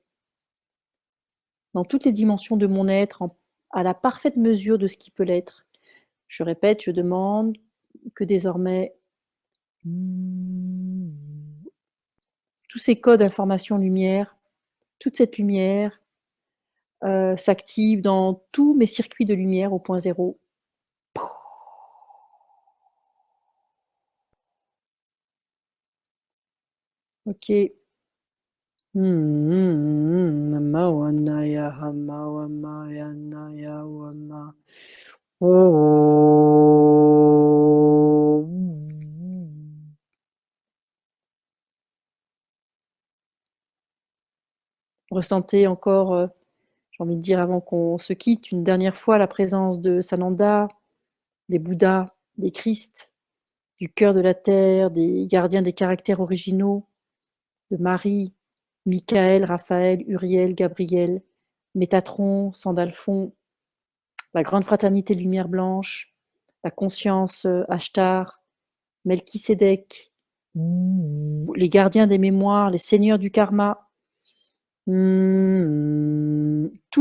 dans toutes les dimensions de mon être, à la parfaite mesure de ce qui peut l'être. Je répète, je demande que désormais tous ces codes information lumière, toute cette lumière s'active dans tous mes circuits de lumière au point zéro. Ok. Ressentez encore, j'ai envie de dire avant qu'on se quitte, une dernière fois la présence de Sananda, des Bouddhas, des Christ, du cœur de la terre, des gardiens des caractères originaux, de Marie, Michael, Raphaël, Uriel, Gabriel, Métatron, Sandalphon, la grande fraternité lumière blanche, la conscience Ashtar, Melchisédek, les gardiens des mémoires, les seigneurs du karma, tous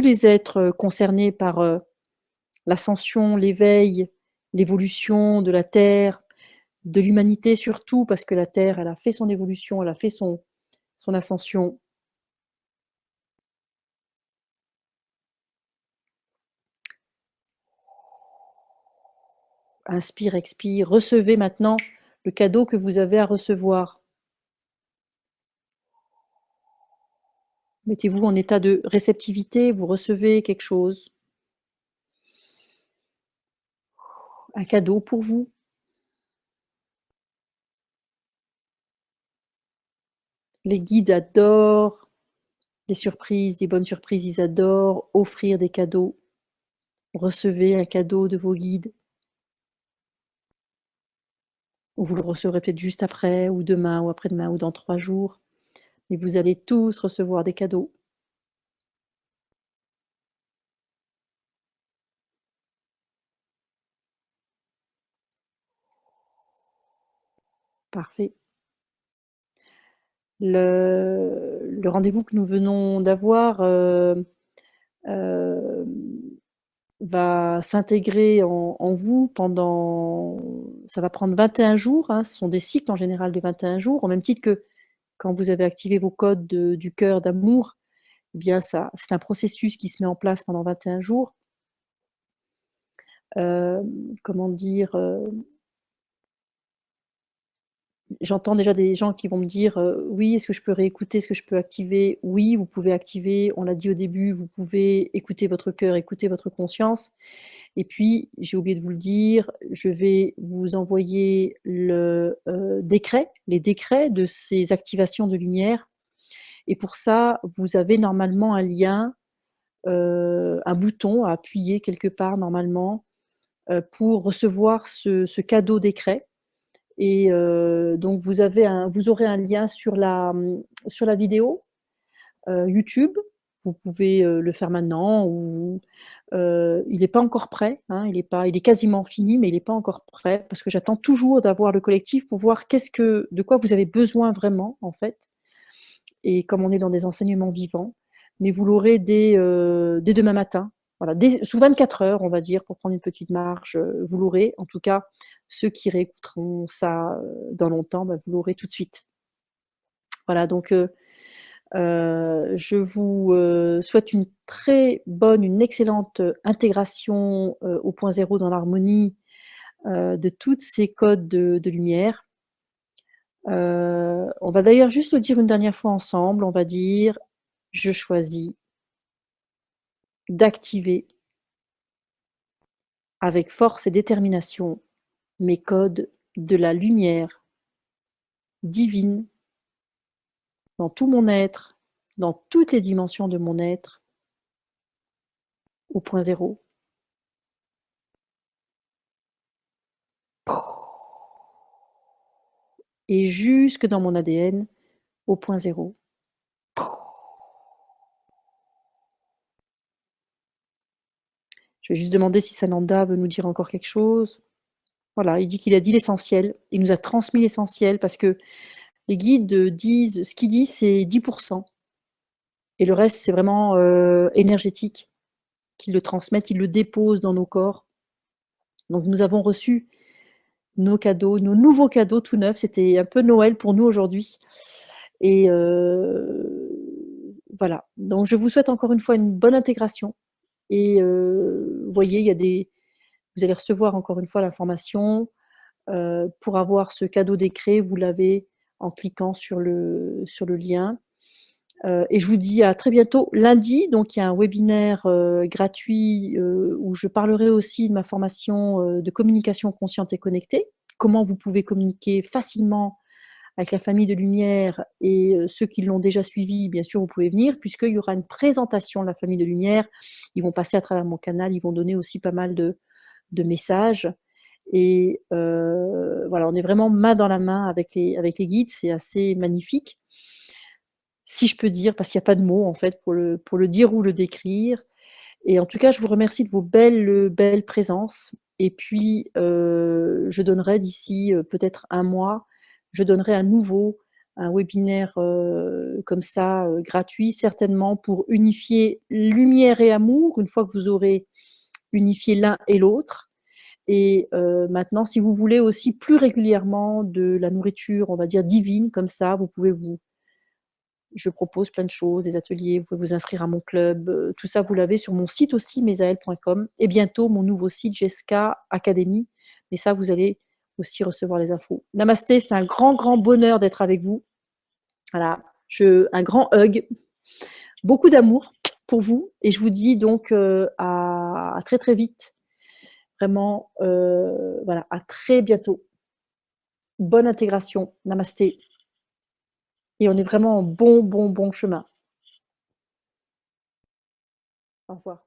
les êtres concernés par l'ascension, l'éveil, l'évolution de la Terre, de l'humanité surtout, parce que la Terre, elle a fait son évolution, elle a fait son ascension. Inspire, expire, recevez maintenant le cadeau que vous avez à recevoir. Mettez-vous en état de réceptivité, vous recevez quelque chose. Un cadeau pour vous. Les guides adorent les surprises, des bonnes surprises, ils adorent offrir des cadeaux. Recevez un cadeau de vos guides. Ou vous le recevrez peut-être juste après, ou demain, ou après-demain, ou dans 3 jours. Mais vous allez tous recevoir des cadeaux. Parfait. Le rendez-vous que nous venons d'avoir va s'intégrer en vous pendant... Ça va prendre 21 jours. Hein, ce sont des cycles en général de 21 jours, au même titre que quand vous avez activé vos codes du cœur d'amour, eh bien ça, c'est un processus qui se met en place pendant 21 jours. Comment dire j'entends déjà des gens qui vont me dire oui, est-ce que je peux réécouter, est-ce que je peux activer? Oui, vous pouvez activer, on l'a dit au début, vous pouvez écouter votre cœur, écouter votre conscience. Et puis, j'ai oublié de vous le dire, je vais vous envoyer les décrets de ces activations de lumière. Et pour ça, vous avez normalement un lien, un bouton à appuyer quelque part normalement pour recevoir ce cadeau décret. Et donc vous aurez un lien sur la vidéo YouTube. Vous pouvez le faire maintenant ou il n'est pas encore prêt, hein, il est quasiment fini, mais il n'est pas encore prêt parce que j'attends toujours d'avoir le collectif pour voir de quoi vous avez besoin vraiment en fait. Et comme on est dans des enseignements vivants, mais vous l'aurez dès demain matin. Voilà, sous 24 heures, on va dire, pour prendre une petite marge, vous l'aurez. En tout cas, ceux qui réécouteront ça dans longtemps, bah, vous l'aurez tout de suite. Voilà, donc je vous souhaite une très bonne, une excellente intégration au point zéro dans l'harmonie de tous ces codes de lumière. On va d'ailleurs juste le dire une dernière fois ensemble. On va dire « Je choisis d'activer avec force et détermination mes codes de la lumière divine dans tout mon être, dans toutes les dimensions de mon être, au point zéro. » Et jusque dans mon ADN, au point zéro. Je vais juste demander si Sananda veut nous dire encore quelque chose. Voilà, il dit qu'il a dit l'essentiel. Il nous a transmis l'essentiel parce que les guides disent, ce qu'ils disent, c'est 10%. Et le reste, c'est vraiment énergétique. Qu'ils le transmettent, ils le déposent dans nos corps. Donc nous avons reçu nos cadeaux, nos nouveaux cadeaux tout neufs. C'était un peu Noël pour nous aujourd'hui. Et voilà. Donc je vous souhaite encore une fois une bonne intégration. Et vous voyez, vous allez recevoir encore une fois l'information. Pour avoir ce cadeau décret, vous l'avez en cliquant sur le lien. Et je vous dis à très bientôt lundi. Donc il y a un webinaire gratuit où je parlerai aussi de ma formation de communication consciente et connectée. Comment vous pouvez communiquer facilement avec la famille de lumière et ceux qui l'ont déjà suivi, bien sûr, vous pouvez venir puisqu'il y aura une présentation de la famille de lumière. Ils vont passer à travers mon canal, ils vont donner aussi pas mal de messages. Et voilà, on est vraiment main dans la main avec les guides, c'est assez magnifique. Si je peux dire, parce qu'il n'y a pas de mots en fait pour le dire ou le décrire. Et en tout cas, je vous remercie de vos belles présences. Et puis, je donnerai d'ici peut-être un mois, je donnerai un webinaire comme ça, gratuit, certainement pour unifier lumière et amour, une fois que vous aurez unifié l'un et l'autre. Et maintenant, si vous voulez aussi plus régulièrement de la nourriture, on va dire divine, comme ça, je propose plein de choses, des ateliers, vous pouvez vous inscrire à mon club, tout ça vous l'avez sur mon site aussi, mesaël.com, et bientôt mon nouveau site Jessica Academy, mais ça vous allez aussi recevoir les infos. Namasté, c'est un grand bonheur d'être avec vous. Voilà, un grand hug, beaucoup d'amour pour vous, et je vous dis donc à très vite. Vraiment, voilà, à très bientôt. Bonne intégration. Namasté. Et on est vraiment en bon chemin. Au revoir.